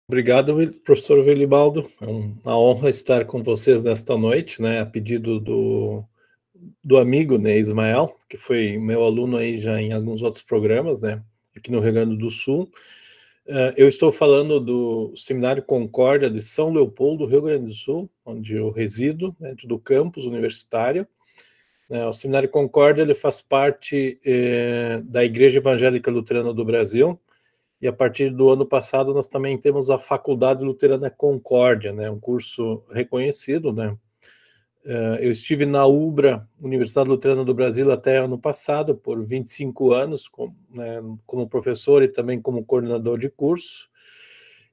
Obrigado, professor Velibaldo. É uma honra estar com vocês nesta noite, né, a pedido do amigo, né, Ismael, que foi meu aluno aí já em alguns outros programas, né, aqui no Rio Grande do Sul. Eu estou falando do Seminário Concórdia de São Leopoldo, Rio Grande do Sul, onde eu resido, dentro do campus universitário. O Seminário Concórdia ele faz parte da Igreja Evangélica Luterana do Brasil. E a partir do ano passado nós também temos a Faculdade Luterana Concórdia, né, um curso reconhecido, né. Eu estive na UBRA, Universidade Luterana do Brasil, até ano passado, por 25 anos, como professor e também como coordenador de curso.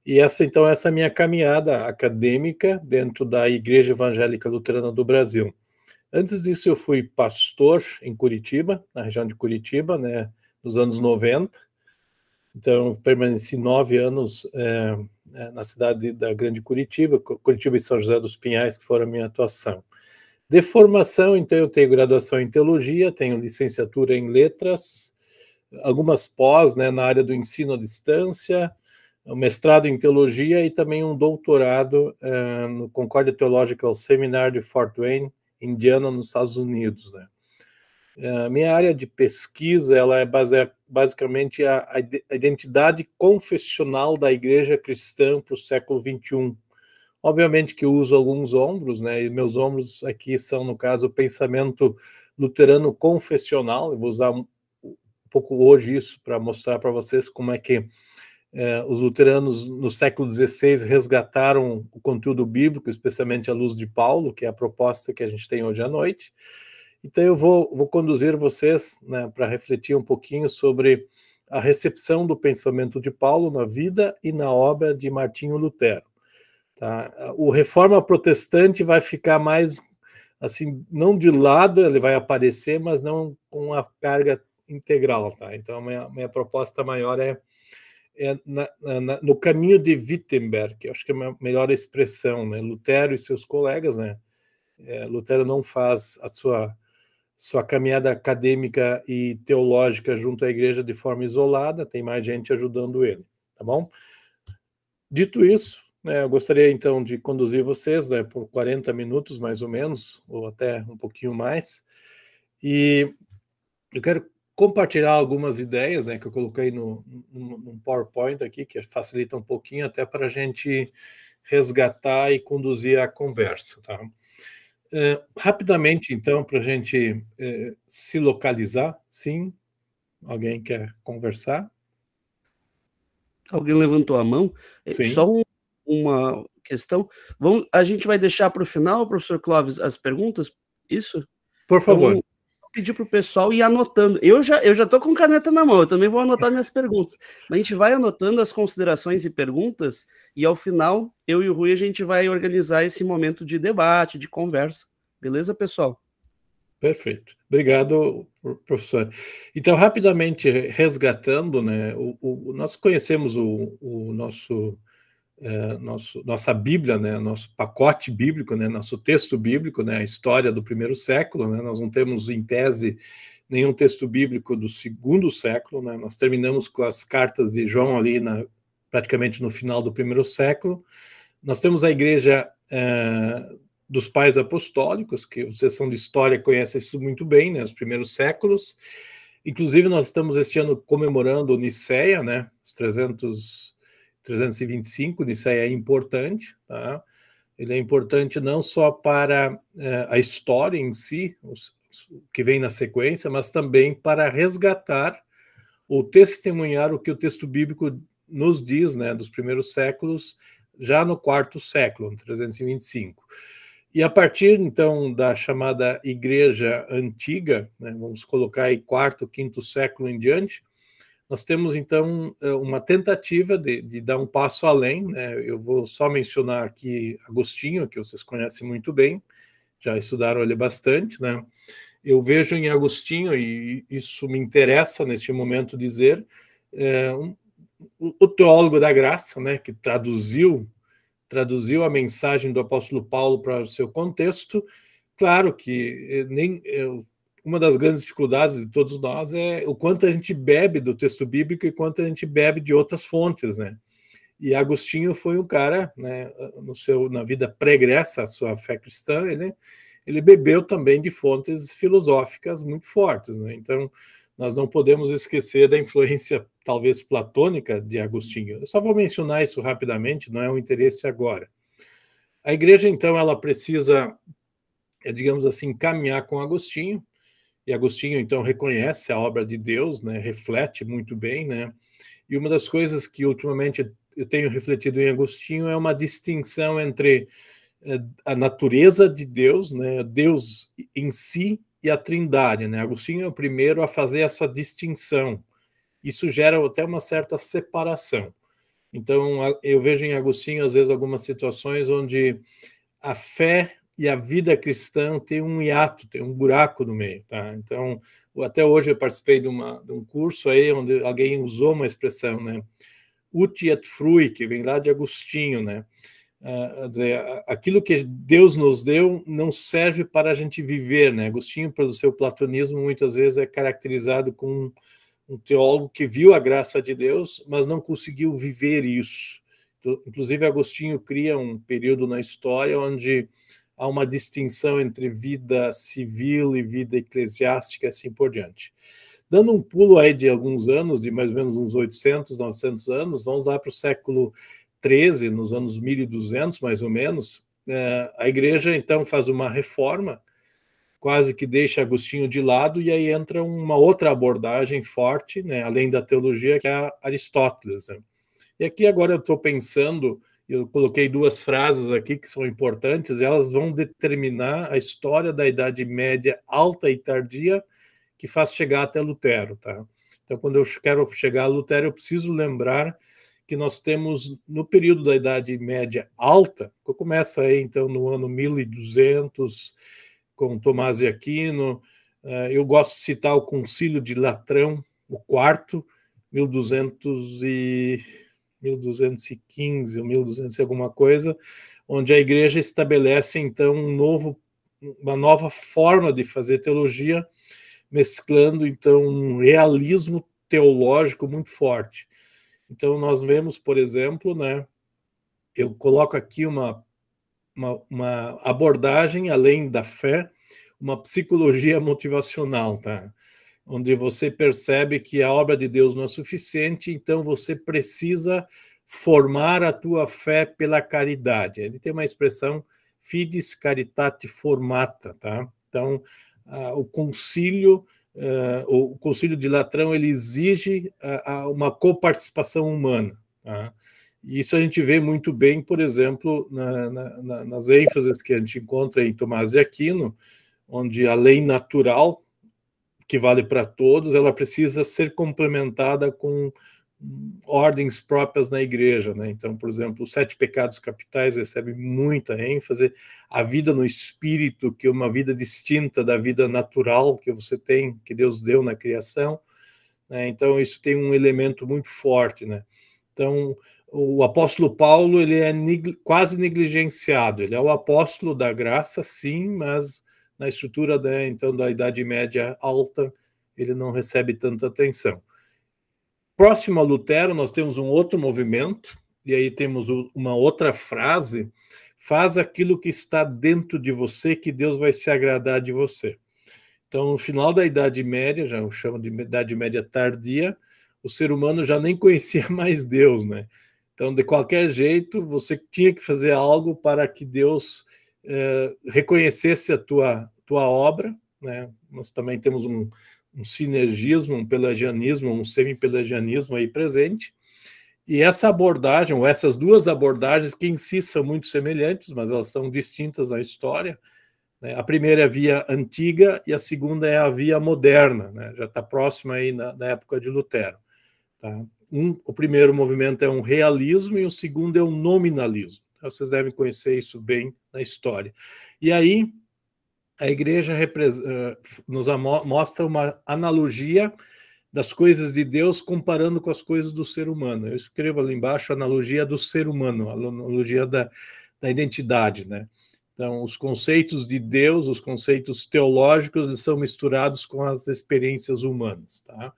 E essa é a minha caminhada acadêmica dentro da Igreja Evangélica Luterana do Brasil. Antes disso, eu fui pastor em Curitiba, na região de Curitiba, né, nos anos 90. Então, permaneci 9 anos na cidade da Grande Curitiba, Curitiba e São José dos Pinhais, que foram a minha atuação. De formação, então, eu tenho graduação em teologia, tenho licenciatura em letras, algumas pós, né, na área do ensino à distância, um mestrado em teologia e também um doutorado no Concordia Theological Seminary de Fort Wayne, Indiana, nos Estados Unidos, né. A minha área de pesquisa ela é basicamente a identidade confessional da Igreja Cristã para o século XXI. Obviamente que eu uso alguns ombros, né? E meus ombros aqui são, no caso, o pensamento luterano confessional. Eu vou usar um pouco hoje isso para mostrar para vocês como é que os luteranos no século XVI resgataram o conteúdo bíblico, especialmente à luz de Paulo, que é a proposta que a gente tem hoje à noite. Então eu vou conduzir vocês, né, para refletir um pouquinho sobre a recepção do pensamento de Paulo na vida e na obra de Martinho Lutero. Tá? O Reforma Protestante vai ficar mais, assim, não de lado, ele vai aparecer, mas não com a carga integral. Tá? Então minha proposta maior é no caminho de Wittenberg, que eu acho que é a melhor expressão, né? Lutero e seus colegas, né? Lutero não faz a sua caminhada acadêmica e teológica junto à igreja de forma isolada, tem mais gente ajudando ele, tá bom? Dito isso, né, eu gostaria então de conduzir vocês, né, por 40 minutos mais ou menos, ou até um pouquinho mais, e eu quero compartilhar algumas ideias, né, que eu coloquei num PowerPoint aqui, que facilita um pouquinho até para a gente resgatar e conduzir a conversa, tá? Rapidamente, então, para a gente se localizar, sim? Alguém quer conversar? Alguém levantou a mão? Sim. Só uma questão. A gente vai deixar para o final, professor Clóvis, as perguntas? Isso? Por favor. Então, vou pedir para o pessoal ir anotando. Eu já estou com caneta na mão, eu também vou anotar minhas perguntas. Mas a gente vai anotando as considerações e perguntas, e ao final, eu e o Rui, a gente vai organizar esse momento de debate, de conversa. Beleza, pessoal? Perfeito. Obrigado, professor. Então, rapidamente, resgatando, né, nós conhecemos nossa Bíblia, né, nosso pacote bíblico, né, nosso texto bíblico, né, a história do primeiro século, né, nós não temos, em tese, nenhum texto bíblico do segundo século, né, nós terminamos com as cartas de João ali, praticamente no final do primeiro século. Nós temos a igreja dos pais apostólicos, que vocês são de história, conhecem isso muito bem, né, os primeiros séculos. Inclusive, nós estamos este ano comemorando Nicéia, né, os 325, Nicéia é importante, tá? Ele é importante não só para a história em si, que vem na sequência, mas também para resgatar ou testemunhar o que o texto bíblico nos diz, né, dos primeiros séculos, já no quarto século, 325. E a partir, então, da chamada Igreja Antiga, né, vamos colocar aí quarto, quinto século em diante, nós temos, então, uma tentativa de dar um passo além, né? Eu vou só mencionar aqui Agostinho, que vocês conhecem muito bem, já estudaram ele bastante, né? Eu vejo em Agostinho, e isso me interessa neste momento dizer, o teólogo da graça, né, que traduziu a mensagem do apóstolo Paulo para o seu contexto. Claro que uma das grandes dificuldades de todos nós é o quanto a gente bebe do texto bíblico e quanto a gente bebe de outras fontes, né? E Agostinho foi um cara, né, na vida pregressa à sua fé cristã, ele bebeu também de fontes filosóficas muito fortes, né? Então, nós não podemos esquecer da influência, talvez, platônica de Agostinho. Eu só vou mencionar isso rapidamente, não é um interesse agora. A igreja, então, ela precisa, digamos assim, caminhar com Agostinho, e Agostinho, então, reconhece a obra de Deus, né? Reflete muito bem, né? E uma das coisas que, ultimamente, eu tenho refletido em Agostinho é uma distinção entre a natureza de Deus, né? Deus em si e a Trindade, né? Agostinho é o primeiro a fazer essa distinção. Isso gera até uma certa separação. Então, eu vejo em Agostinho, às vezes, algumas situações onde a fé e a vida cristã tem um hiato, tem um buraco no meio, tá? Então, até hoje eu participei de um curso aí onde alguém usou uma expressão, né? Ut et frui, que vem lá de Agostinho, né? Dizer, aquilo que Deus nos deu não serve para a gente viver, né? Agostinho, pelo seu platonismo, muitas vezes é caracterizado como um teólogo que viu a graça de Deus, mas não conseguiu viver isso. Inclusive, Agostinho cria um período na história onde há uma distinção entre vida civil e vida eclesiástica, assim por diante. Dando um pulo aí de alguns anos, de mais ou menos uns 800, 900 anos, vamos lá para o século XIII, nos anos 1200, mais ou menos, a igreja, então, faz uma reforma, quase que deixa Agostinho de lado, e aí entra uma outra abordagem forte, né, além da teologia, que é Aristóteles, né? E aqui agora eu estou pensando, eu coloquei duas frases aqui que são importantes, elas vão determinar a história da Idade Média alta e tardia, que faz chegar até Lutero, tá? Então, quando eu quero chegar a Lutero, eu preciso lembrar que nós temos, no período da Idade Média alta, que começa aí, então, no ano 1200, com Tomás de Aquino, eu gosto de citar o Concílio de Latrão, o quarto, 1215 ou 1200 alguma coisa, onde a igreja estabelece, então, uma nova forma de fazer teologia, mesclando, então, um realismo teológico muito forte. Então, nós vemos, por exemplo, né, eu coloco aqui uma abordagem, além da fé, uma psicologia motivacional, tá? Onde você percebe que a obra de Deus não é suficiente, então você precisa formar a tua fé pela caridade. Ele tem uma expressão, fides caritate formata, tá? Então, o concílio de Latrão, ele exige uma coparticipação humana, tá? E isso a gente vê muito bem, por exemplo, nas ênfases que a gente encontra em Tomás de Aquino, onde a lei natural, que vale para todos, ela precisa ser complementada com ordens próprias na igreja, né? Então, por exemplo, os 7 pecados capitais recebem muita ênfase, a vida no espírito, que é uma vida distinta da vida natural que você tem, que Deus deu na criação, né? Então, isso tem um elemento muito forte, né? Então, o apóstolo Paulo, ele é quase negligenciado, ele é o apóstolo da graça, sim, mas na estrutura então, da Idade Média alta, ele não recebe tanta atenção. Próximo a Lutero, nós temos um outro movimento, e aí temos uma outra frase, faz aquilo que está dentro de você, que Deus vai se agradar de você. Então, no final da Idade Média, já eu chamo de Idade Média tardia, o ser humano já nem conhecia mais Deus, né? Então, de qualquer jeito, você tinha que fazer algo para que Deus reconhecesse a tua obra, né? Nós também temos um sinergismo, um pelagianismo, um semi-pelagianismo aí presente. E essa abordagem, ou essas duas abordagens, que em si são muito semelhantes, mas elas são distintas na história, né? A primeira é a via antiga e a segunda é a via moderna, né? Já está próxima aí na época de Lutero, tá? O primeiro movimento é um realismo e o segundo é um nominalismo. Então, vocês devem conhecer isso bem na história. E aí, a igreja nos mostra uma analogia das coisas de Deus comparando com as coisas do ser humano. Eu escrevo ali embaixo a analogia do ser humano, a analogia da identidade, né? Então, os conceitos de Deus, os conceitos teológicos, eles são misturados com as experiências humanas, tá?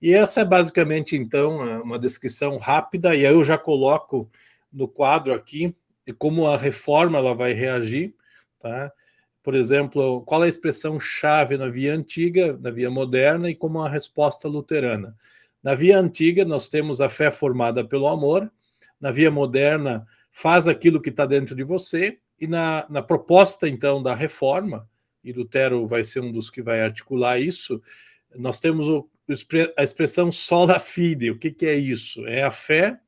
E essa é basicamente, então, uma descrição rápida, e aí eu já coloco no quadro aqui como a reforma ela vai reagir, tá? Por exemplo, qual é a expressão-chave na via antiga, na via moderna, e como a resposta luterana. Na via antiga, nós temos a fé formada pelo amor, na via moderna, faz aquilo que está dentro de você, e na proposta, então, da reforma, e Lutero vai ser um dos que vai articular isso, nós temos a expressão sola fide. O que é isso? É a fé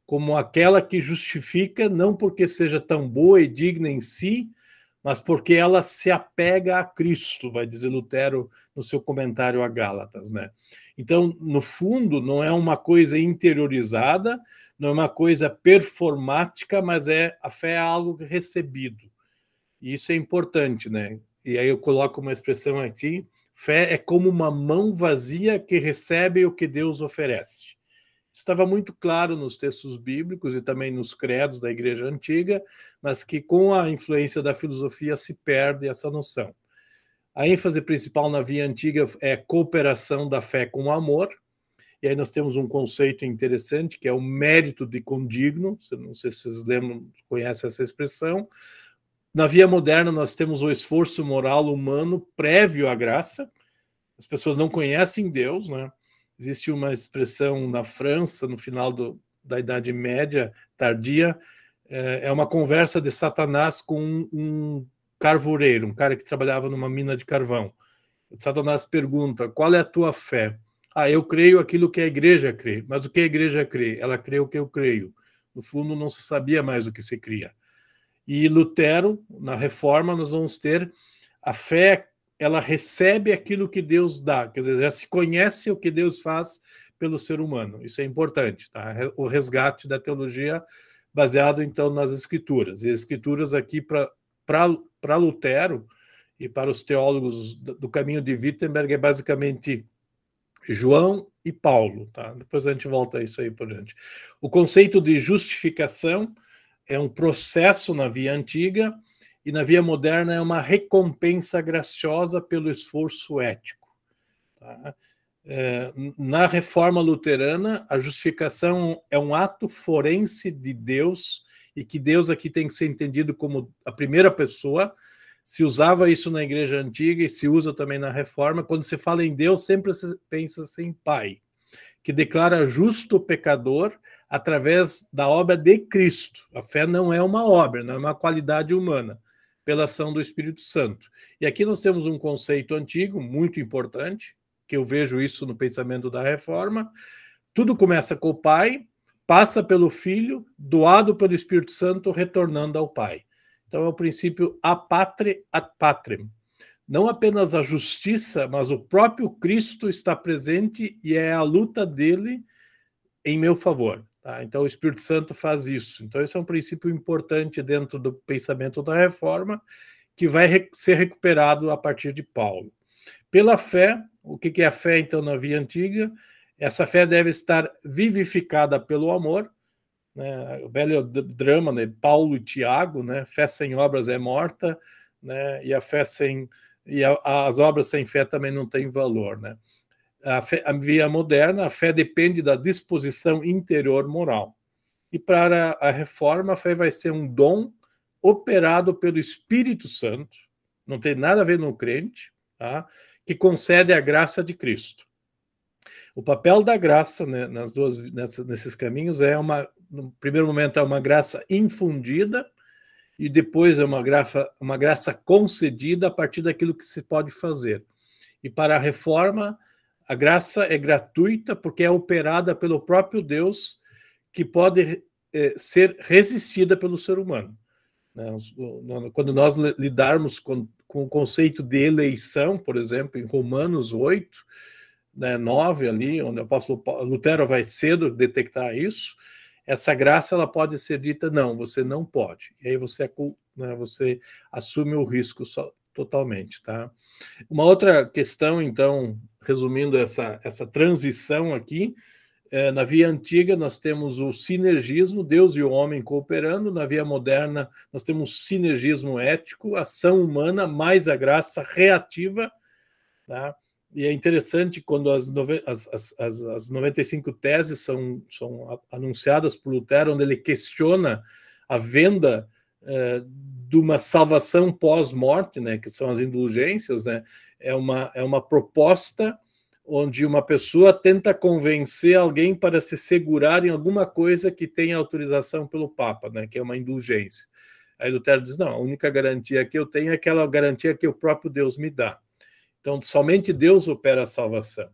como aquela que justifica, não porque seja tão boa e digna em si, mas porque ela se apega a Cristo, vai dizer Lutero no seu comentário a Gálatas, né? Então, no fundo, não é uma coisa interiorizada, não é uma coisa performática, mas a fé é algo recebido. E isso é importante, né? E aí eu coloco uma expressão aqui: fé é como uma mão vazia que recebe o que Deus oferece. Estava muito claro nos textos bíblicos e também nos credos da Igreja Antiga, mas que com a influência da filosofia se perde essa noção. A ênfase principal na via antiga é a cooperação da fé com o amor, e aí nós temos um conceito interessante, que é o mérito de condigno, não sei se vocês lembram, conhecem essa expressão. Na via moderna, nós temos o esforço moral humano prévio à graça. As pessoas não conhecem Deus, né? Existe uma expressão na França, no final da Idade Média tardia, é uma conversa de Satanás com um carvoreiro, um cara que trabalhava numa mina de carvão. Satanás pergunta: qual é a tua fé? Eu creio aquilo que a igreja crê. Mas o que a igreja crê? Ela crê o que eu creio. No fundo, não se sabia mais o que se cria. E Lutero, na Reforma, nós vamos ter a fé, ela recebe aquilo que Deus dá, quer dizer, já se conhece o que Deus faz pelo ser humano. Isso é importante, tá? O resgate da teologia baseado, então, nas Escrituras. E as Escrituras aqui, para Lutero e para os teólogos do caminho de Wittenberg, é basicamente João e Paulo, tá? Depois a gente volta a isso aí por diante. O conceito de justificação é um processo na via antiga, e na via moderna é uma recompensa graciosa pelo esforço ético. Tá? Na reforma luterana, a justificação é um ato forense de Deus, e que Deus aqui tem que ser entendido como a primeira pessoa. Se usava isso na igreja antiga e se usa também na reforma. Quando se fala em Deus, sempre se pensa em Pai, que declara justo o pecador através da obra de Cristo. A fé não é uma obra, não é uma qualidade humana, pela ação do Espírito Santo. E aqui nós temos um conceito antigo, muito importante, que eu vejo isso no pensamento da reforma. Tudo começa com o Pai, passa pelo Filho, doado pelo Espírito Santo, retornando ao Pai. Então é o princípio a patre ad patrem. Não apenas a justiça, mas o próprio Cristo está presente e é a luta dele em meu favor. Tá? Então o Espírito Santo faz isso. Então esse é um princípio importante dentro do pensamento da reforma, que vai ser recuperado a partir de Paulo. Pela fé, o que é a fé então na via antiga? Essa fé deve estar vivificada pelo amor, né? O velho drama, né? Paulo e Tiago, né? Fé sem obras é morta, né? E a fé sem as obras sem fé também não têm valor, né? A via moderna, a fé depende da disposição interior moral. E para a reforma, a fé vai ser um dom operado pelo Espírito Santo, não tem nada a ver no crente, tá? Que concede a graça de Cristo. O papel da graça, né, nesses caminhos no primeiro momento é uma graça infundida, e depois é uma graça concedida a partir daquilo que se pode fazer. E para a reforma, a graça é gratuita porque é operada pelo próprio Deus, que pode ser resistida pelo ser humano. Quando nós lidarmos com o conceito de eleição, por exemplo, em Romanos 8, 9 ali, onde o apóstolo Lutero vai cedo detectar isso, essa graça ela pode ser dita: não, você não pode. E aí você assume o risco totalmente, tá? Uma outra questão, então, resumindo essa transição aqui, na via antiga nós temos o sinergismo, Deus e o homem cooperando. Na via moderna nós temos sinergismo ético, ação humana mais a graça reativa, tá? E é interessante quando as 95 teses são anunciadas por Lutero, onde ele questiona a venda de uma salvação pós-morte, né, que são as indulgências, né, é uma proposta onde uma pessoa tenta convencer alguém para se segurar em alguma coisa que tenha autorização pelo Papa, né, que é uma indulgência. Aí Lutero diz, não, a única garantia que eu tenho é aquela garantia que o próprio Deus me dá. Então, somente Deus opera a salvação.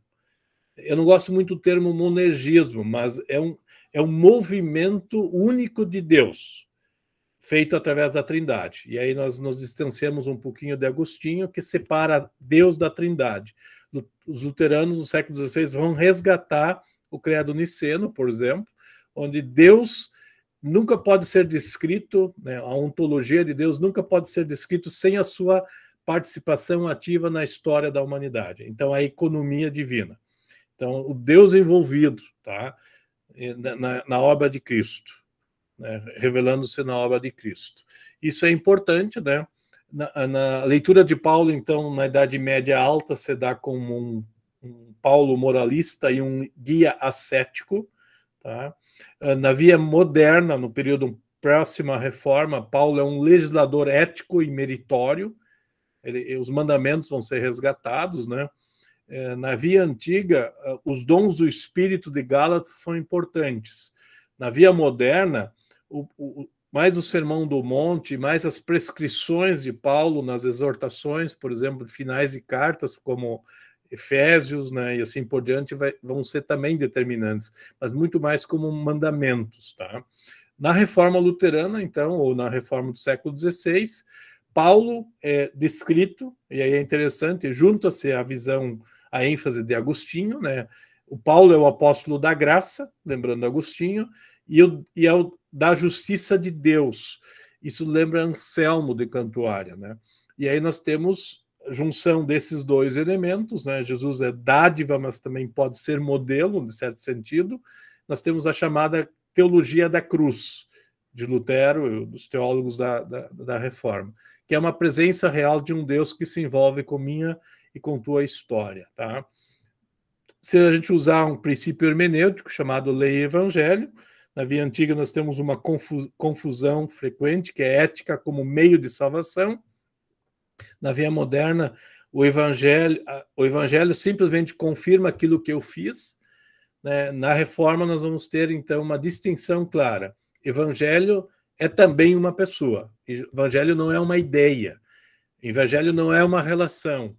Eu não gosto muito do termo monergismo, mas é um movimento único de Deus, feito através da Trindade. E aí nós nos distanciamos um pouquinho de Agostinho, que separa Deus da Trindade. Os luteranos do século XVI vão resgatar o credo niceno, por exemplo, onde Deus nunca pode ser descrito, né, a ontologia de Deus nunca pode ser descrito sem a sua participação ativa na história da humanidade. Então, a economia divina. Então, o Deus envolvido, tá, na obra de Cristo, né, revelando-se na obra de Cristo. Isso é importante, né? Na leitura de Paulo, então, na Idade Média Alta, se dá como um Paulo moralista e um guia ascético, tá? Na via moderna, no período próximo à Reforma, Paulo é um legislador ético e meritório. Os mandamentos vão ser resgatados, né? Na via antiga, os dons do Espírito de Gálatas são importantes. Na via moderna, mais o Sermão do Monte, mais as prescrições de Paulo nas exortações, por exemplo, finais de cartas, como Efésios, né, e assim por diante, vão ser também determinantes, mas muito mais como mandamentos, tá? Na Reforma Luterana, então, ou na Reforma do século XVI, Paulo é descrito, e aí é interessante, junta-se a visão, a ênfase de Agostinho, né? O Paulo é o apóstolo da graça, lembrando Agostinho, e é o da justiça de Deus. Isso lembra Anselmo de Cantuária, né? E aí nós temos a junção desses dois elementos, né? Jesus é dádiva, mas também pode ser modelo, em certo sentido. Nós temos a chamada teologia da cruz, de Lutero, dos teólogos da Reforma, que é uma presença real de um Deus que se envolve com minha e com tua história, tá? Se a gente usar um princípio hermenêutico chamado lei e evangelho, na via antiga nós temos uma confusão frequente, que é ética como meio de salvação. Na via moderna, o evangelho simplesmente confirma aquilo que eu fiz, né? Na Reforma nós vamos ter, então, uma distinção clara. Evangelho é também uma pessoa. Evangelho não é uma ideia. Evangelho não é uma relação.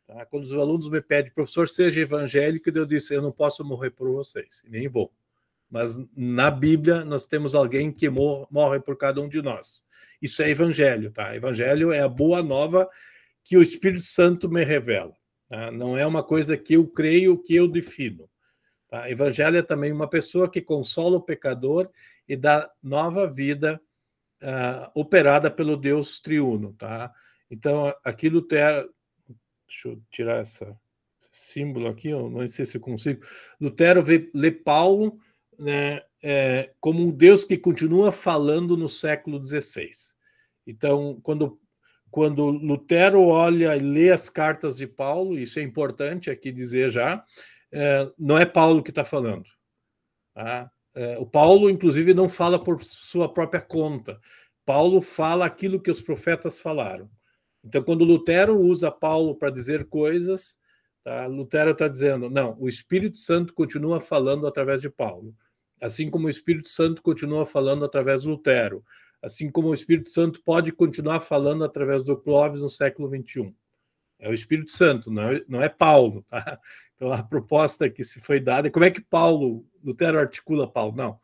Tá? Quando os alunos me pedem, professor, seja evangélico, eu disse, eu não posso morrer por vocês, nem vou. Mas na Bíblia nós temos alguém que morre por cada um de nós. Isso é evangelho, tá? Evangelho é a boa nova que o Espírito Santo me revela. Tá? Não é uma coisa que eu creio, que eu defino. Tá? Evangelho é também uma pessoa que consola o pecador e dá nova vida operada pelo Deus triuno, tá? Então, aqui Lutero... Deixa eu tirar esse símbolo aqui, eu não sei se eu consigo. Lutero lê Paulo, né, como um Deus que continua falando no século XVI. Então, quando Lutero olha e lê as cartas de Paulo, isso é importante aqui dizer já, não é Paulo que está falando. Tá? O Paulo, inclusive, não fala por sua própria conta. Paulo fala aquilo que os profetas falaram. Então, quando Lutero usa Paulo para dizer coisas, tá? Lutero está dizendo, não, o Espírito Santo continua falando através de Paulo. Assim como o Espírito Santo continua falando através de Lutero. Assim como o Espírito Santo pode continuar falando através do Clóvis no século XXI. É o Espírito Santo, não é Paulo. Tá? Então, a proposta que se foi dada é como é que Lutero articula Paulo? Não.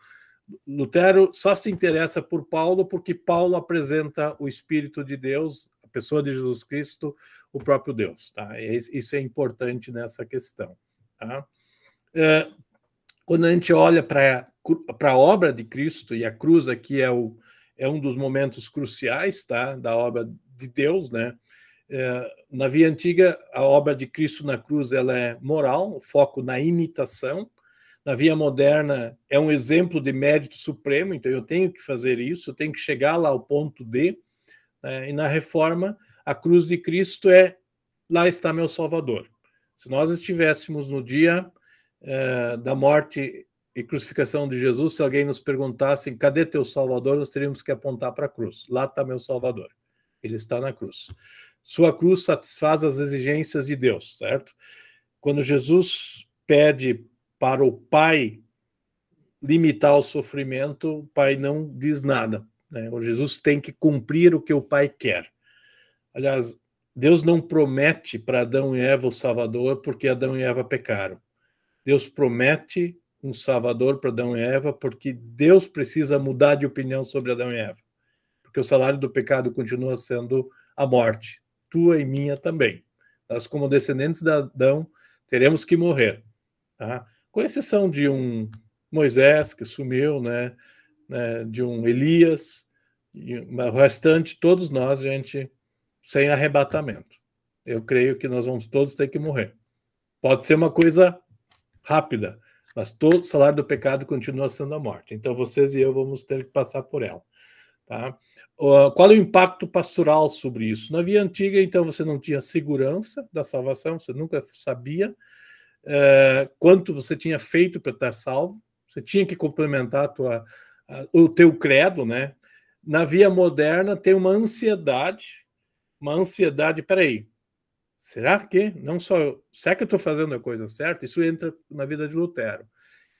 Lutero só se interessa por Paulo porque Paulo apresenta o Espírito de Deus, a pessoa de Jesus Cristo, o próprio Deus. Tá? Isso é importante nessa questão. Tá? Quando a gente olha para a obra de Cristo, e a cruz aqui é um dos momentos cruciais, tá, da obra de Deus, né? Na via antiga, a obra de Cristo na cruz ela é moral, o foco na imitação. Na via moderna, é um exemplo de mérito supremo, então eu tenho que fazer isso, eu tenho que chegar lá ao ponto D. Né? E na reforma, a cruz de Cristo lá está meu Salvador. Se nós estivéssemos no dia da morte e crucificação de Jesus, se alguém nos perguntasse, cadê teu Salvador, nós teríamos que apontar para a cruz. Lá está meu Salvador. Ele está na cruz. Sua cruz satisfaz as exigências de Deus, certo? Quando Jesus pede para o Pai limitar o sofrimento, o Pai não diz nada, né? O Jesus tem que cumprir o que o Pai quer. Aliás, Deus não promete para Adão e Eva o Salvador porque Adão e Eva pecaram. Deus promete um Salvador para Adão e Eva porque Deus precisa mudar de opinião sobre Adão e Eva. Porque o salário do pecado continua sendo a morte, tua e minha também. Nós, como descendentes de Adão, teremos que morrer, tá? Com exceção de um Moisés, que sumiu, né, de um Elias, e o restante, todos nós, gente, sem arrebatamento. Eu creio que nós vamos todos ter que morrer. Pode ser uma coisa rápida, mas todo o salário do pecado continua sendo a morte. Então, vocês e eu vamos ter que passar por ela. Tá? Qual é o impacto pastoral sobre isso? Na Via Antiga, então, você não tinha segurança da salvação, você nunca sabia quanto você tinha feito para estar salvo, você tinha que complementar o teu credo, né? Na Via Moderna tem uma ansiedade, peraí, será que eu estou fazendo a coisa certa? Isso entra na vida de Lutero.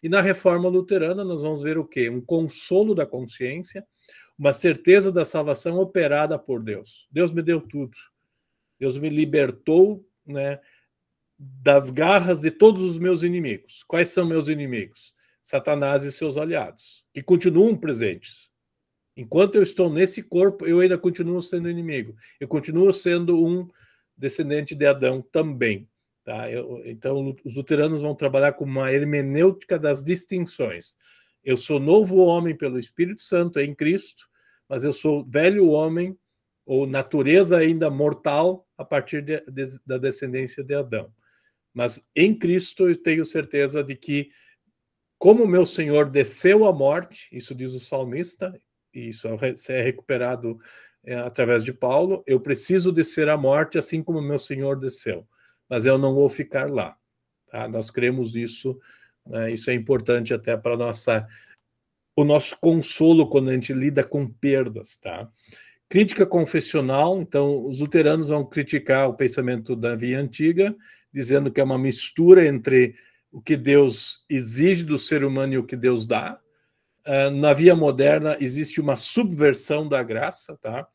E na Reforma Luterana nós vamos ver o quê? Um consolo da consciência, uma certeza da salvação operada por Deus. Deus me deu tudo. Deus me libertou, né, das garras de todos os meus inimigos. Quais são meus inimigos? Satanás e seus aliados, que continuam presentes. Enquanto eu estou nesse corpo, eu ainda continuo sendo inimigo. Eu continuo sendo um descendente de Adão também. Tá? Então, os luteranos vão trabalhar com uma hermenêutica das distinções. Eu sou novo homem pelo Espírito Santo em Cristo, mas eu sou velho homem, ou natureza ainda mortal, a partir da descendência de Adão. Mas em Cristo eu tenho certeza de que, como meu Senhor desceu à morte, isso diz o salmista, e isso é recuperado através de Paulo, eu preciso descer à morte assim como meu Senhor desceu, mas eu não vou ficar lá. Tá? Nós cremos nisso, né? Isso é importante até para o nosso consolo quando a gente lida com perdas. Tá? Crítica confessional, então os luteranos vão criticar o pensamento da Via Antiga, dizendo que é uma mistura entre o que Deus exige do ser humano e o que Deus dá. Na Via Moderna existe uma subversão da graça, tá?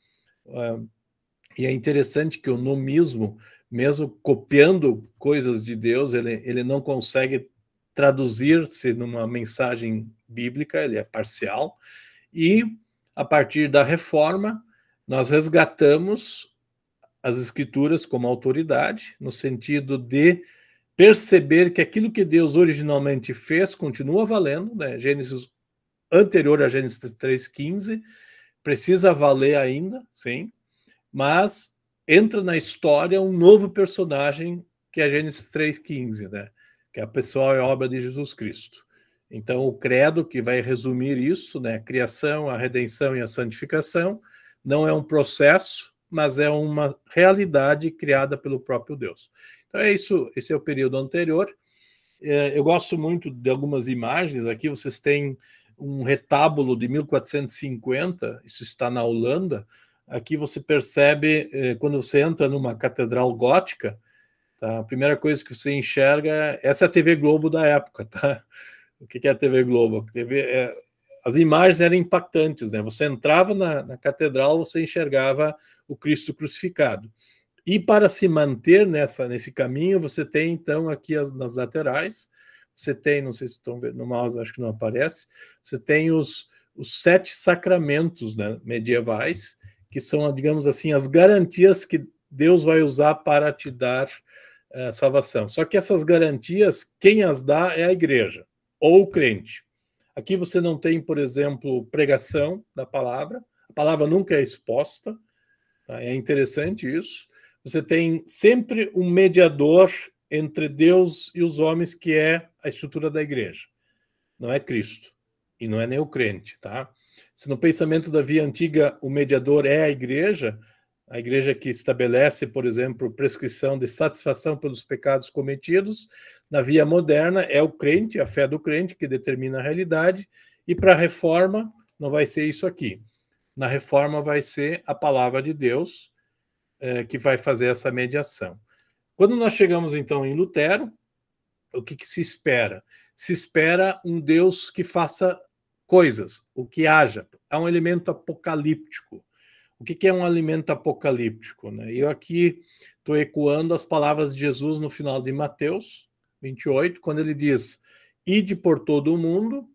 E é interessante que o nomismo, mesmo copiando coisas de Deus, ele não consegue traduzir-se numa mensagem bíblica, ele é parcial. E, a partir da Reforma, nós resgatamos as Escrituras como autoridade, no sentido de perceber que aquilo que Deus originalmente fez continua valendo, né? Gênesis anterior a Gênesis 3,15, precisa valer ainda, sim, mas entra na história um novo personagem que é Gênesis 3,15, né? Que é a pessoa e obra de Jesus Cristo. Então, o credo que vai resumir isso, né? A criação, a redenção e a santificação, não é um processo, mas é uma realidade criada pelo próprio Deus. Então é isso, esse é o período anterior. Eu gosto muito de algumas imagens, aqui vocês têm um retábulo de 1450, isso está na Holanda. Aqui você percebe, quando você entra numa catedral gótica, tá? A primeira coisa que você enxerga, essa é a TV Globo da época, tá? O que é a TV Globo? As imagens eram impactantes, né? Você entrava na catedral, você enxergava o Cristo crucificado. E para se manter nesse caminho, você tem, então, aqui nas laterais, você tem, não sei se estão vendo no mouse, acho que não aparece, você tem os 7 sacramentos, né, medievais, que são, digamos assim, as garantias que Deus vai usar para te dar salvação. Só que essas garantias, quem as dá é a igreja, ou o crente. Aqui você não tem, por exemplo, pregação da palavra, a palavra nunca é exposta, tá? É interessante isso. Você tem sempre um mediador entre Deus e os homens, que é a estrutura da igreja. Não é Cristo, e não é nem o crente, tá? Se no pensamento da Via Antiga o mediador é a igreja, a igreja que estabelece, por exemplo, prescrição de satisfação pelos pecados cometidos, na via moderna é o crente, a fé do crente, que determina a realidade, e para a reforma não vai ser isso aqui. Na reforma vai ser a palavra de Deus que vai fazer essa mediação. Quando nós chegamos, então, em Lutero, o que se espera? Se espera um Deus que faça coisas, o que haja. É um elemento apocalíptico. O que é um elemento apocalíptico, né? Eu aqui estou ecoando as palavras de Jesus no final de Mateus 28, quando ele diz: ide por todo o mundo.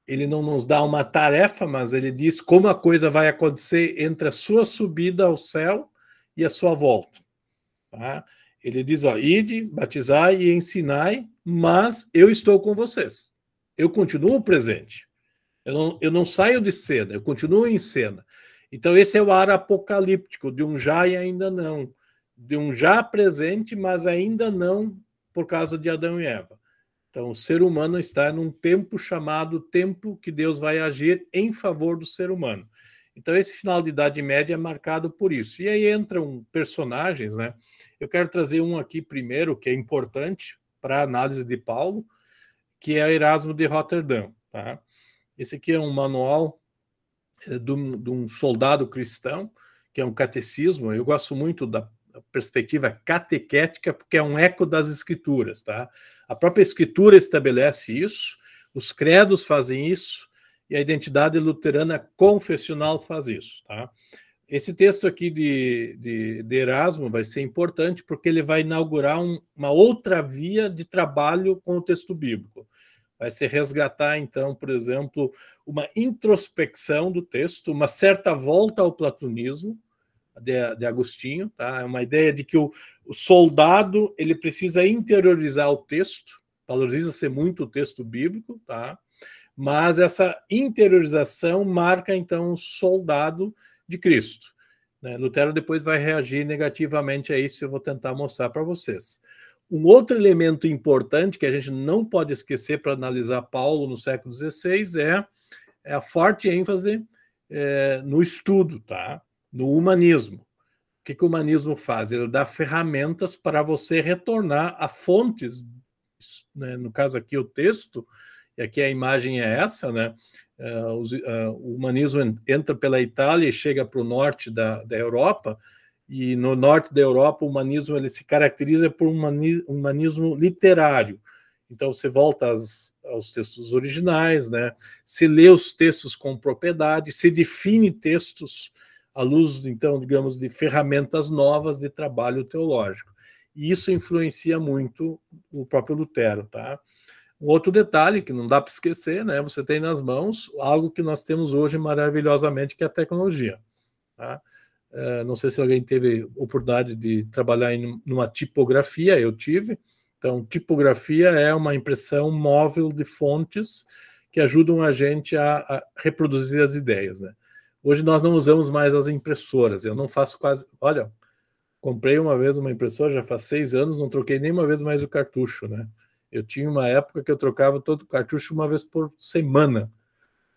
Ele não nos dá uma tarefa, mas ele diz como a coisa vai acontecer entre a sua subida ao céu e a sua volta. Tá? Ele diz, ó, ide, batizai e ensinai, mas eu estou com vocês. Eu continuo presente. Eu não saio de cena, eu continuo em cena. Então esse é o ar apocalíptico, de um já e ainda não. De um já presente, mas ainda não por causa de Adão e Eva. Então, o ser humano está num tempo chamado tempo que Deus vai agir em favor do ser humano. Então, esse final de Idade Média é marcado por isso. E aí entram personagens, né? Eu quero trazer um aqui primeiro, que é importante para a análise de Paulo, que é Erasmo de Roterdã. Tá? Esse aqui é um manual de um soldado cristão, que é um catecismo. Eu gosto muito da perspectiva catequética, porque é um eco das escrituras, tá? A própria escritura estabelece isso, os credos fazem isso, e a identidade luterana confessional faz isso, tá? Esse texto aqui de Erasmo vai ser importante, porque ele vai inaugurar uma outra via de trabalho com o texto bíblico. Vai se resgatar, então, por exemplo, uma introspecção do texto, uma certa volta ao platonismo, de Agostinho, tá? É uma ideia de que o soldado ele precisa interiorizar o texto, valoriza-se muito o texto bíblico, tá? Mas essa interiorização marca então o soldado de Cristo. Né? Lutero depois vai reagir negativamente a isso, eu vou tentar mostrar para vocês. Um outro elemento importante que a gente não pode esquecer para analisar Paulo no século XVI é a forte ênfase no estudo, tá? No humanismo. O que o humanismo faz? Ele dá ferramentas para você retornar a fontes, né? No caso aqui o texto, e aqui a imagem é essa, né? O humanismo entra pela Itália e chega para o norte da Europa, e no norte da Europa o humanismo ele se caracteriza por um humanismo literário. Então você volta aos textos originais, né? Se lê os textos com propriedade, se define textos à luz, então, digamos, de ferramentas novas de trabalho teológico. E isso influencia muito o próprio Lutero, tá? Um outro detalhe que não dá para esquecer, né? Você tem nas mãos algo que nós temos hoje maravilhosamente, que é a tecnologia, tá? Não sei se alguém teve oportunidade de trabalhar numa tipografia, eu tive. Então, tipografia é uma impressão móvel de fontes que ajudam a gente a reproduzir as ideias, né? Hoje nós não usamos mais as impressoras, eu não faço quase... Olha, comprei uma vez uma impressora, já faz 6 anos, não troquei nenhuma vez mais o cartucho, né? Eu tinha uma época que eu trocava todo o cartucho uma vez por semana.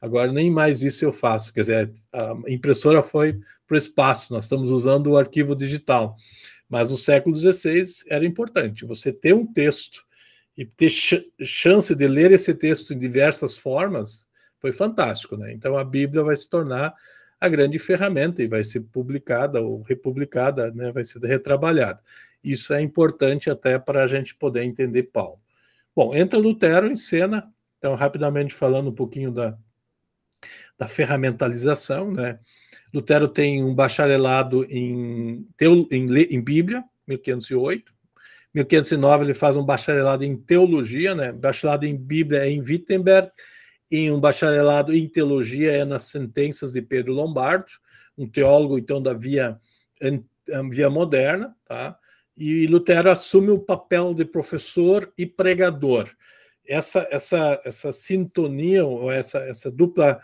Agora nem mais isso eu faço, quer dizer, a impressora foi para o espaço, nós estamos usando o arquivo digital. Mas no século XVI era importante você ter um texto e ter chance de ler esse texto em diversas formas, foi fantástico, né? Então a Bíblia vai se tornar a grande ferramenta e vai ser publicada ou republicada, né? Vai ser retrabalhada. Isso é importante até para a gente poder entender Paulo. Bom, entra Lutero em cena, então rapidamente falando um pouquinho da ferramentalização, né? Lutero tem um bacharelado em Bíblia, 1508. 1509 ele faz um bacharelado em teologia, né? Bacharelado em Bíblia é em Wittenberg, e um bacharelado em teologia é nas Sentenças de Pedro Lombardo, um teólogo então da via moderna, tá? E Lutero assume o papel de professor e pregador. Essa sintonia, ou essa dupla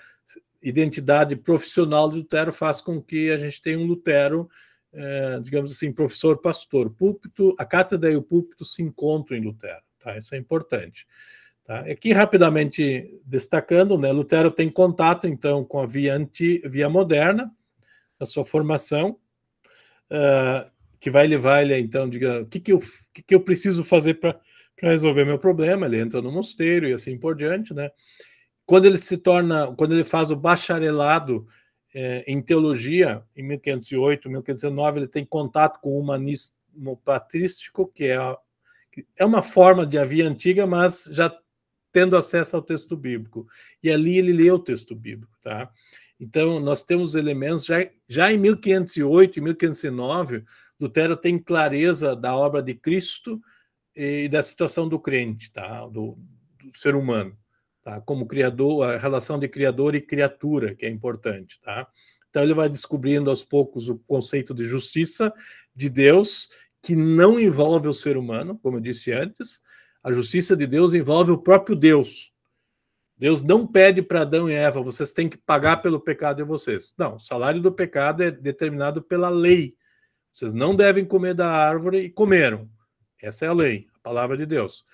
identidade profissional de Lutero faz com que a gente tenha um Lutero, digamos assim, professor-pastor. Púlpito, a cátedra e o púlpito se encontram em Lutero, tá? Isso é importante. Tá? Aqui, rapidamente destacando, né, Lutero tem contato, então, com a via moderna, a sua formação. que vai levar ele, então, diga, o que eu preciso fazer para resolver meu problema. Ele entra no mosteiro e assim por diante, né? Quando ele faz o bacharelado em teologia, em 1508, 1509, ele tem contato com o humanismo patrístico, que é uma forma de via antiga, mas já tendo acesso ao texto bíblico. E ali ele lê o texto bíblico, tá? Então, nós temos elementos, já em 1508 e 1509, Lutero tem clareza da obra de Cristo e da situação do crente, tá? Do ser humano, tá? Como criador, a relação de criador e criatura, que é importante, tá? Então, ele vai descobrindo aos poucos o conceito de justiça de Deus, que não envolve o ser humano, como eu disse antes. A justiça de Deus envolve o próprio Deus. Deus não pede para Adão e Eva, vocês têm que pagar pelo pecado de vocês. Não, o salário do pecado é determinado pela lei. Vocês não devem comer da árvore e comeram. Essa é a lei, a palavra de Deus.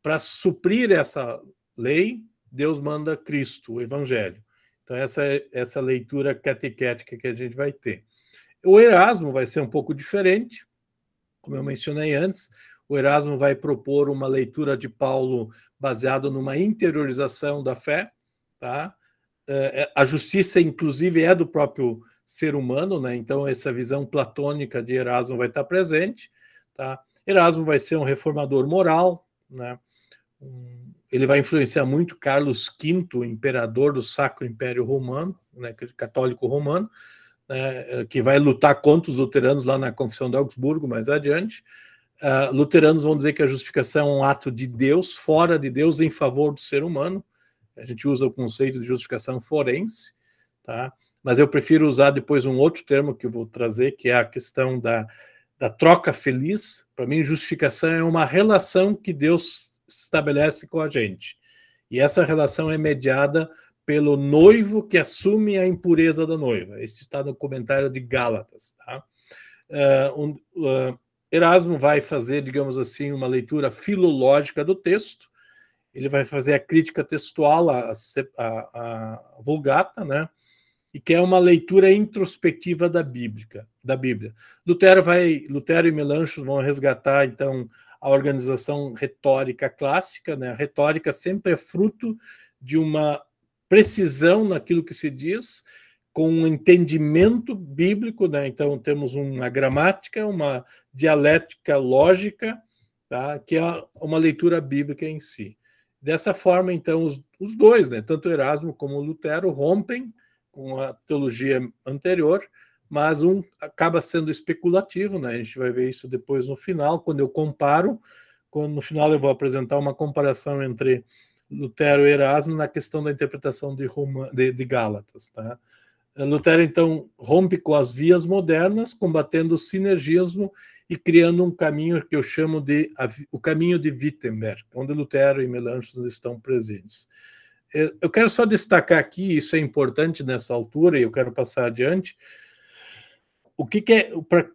Para suprir essa lei, Deus manda Cristo, o Evangelho. Então, essa é essa leitura catequética que a gente vai ter. O Erasmo vai ser um pouco diferente, como eu mencionei antes. O Erasmo vai propor uma leitura de Paulo baseada numa interiorização da fé, tá? A justiça, inclusive, é do próprio ser humano, né? Então, essa visão platônica de Erasmo vai estar presente, tá? Erasmo vai ser um reformador moral, né? Ele vai influenciar muito Carlos V, o imperador do Sacro Império Romano, né? Católico romano, né? Que vai lutar contra os luteranos lá na Confissão de Augsburgo mais adiante. Luteranos vão dizer que a justificação é um ato de Deus, fora de Deus, em favor do ser humano. A gente usa o conceito de justificação forense, tá? Mas eu prefiro usar depois um outro termo que eu vou trazer, que é a questão da troca feliz. Para mim, justificação é uma relação que Deus estabelece com a gente. E essa relação é mediada pelo noivo que assume a impureza da noiva. Isso está no comentário de Gálatas, tá? Erasmo vai fazer, digamos assim, uma leitura filológica do texto. Ele vai fazer a crítica textual, a Vulgata, né? E que é uma leitura introspectiva da Bíblia. Lutero e Melanchthon vão resgatar, então, a organização retórica clássica, né? A retórica sempre é fruto de uma precisão naquilo que se diz, com um entendimento bíblico, né? Então, temos uma gramática, uma dialética lógica, tá? Que é uma leitura bíblica em si. Dessa forma, então, os dois, né? Tanto Erasmo como Lutero, rompem com a teologia anterior, mas um acaba sendo especulativo, né? A gente vai ver isso depois no final, quando eu comparo, no final eu vou apresentar uma comparação entre Lutero e Erasmo na questão da interpretação de Gálatas, tá? Lutero, então, rompe com as vias modernas, combatendo o sinergismo e criando um caminho que eu chamo de o caminho de Wittenberg, onde Lutero e Melanchthon estão presentes. Eu quero só destacar aqui, isso é importante nessa altura, e eu quero passar adiante. O que é,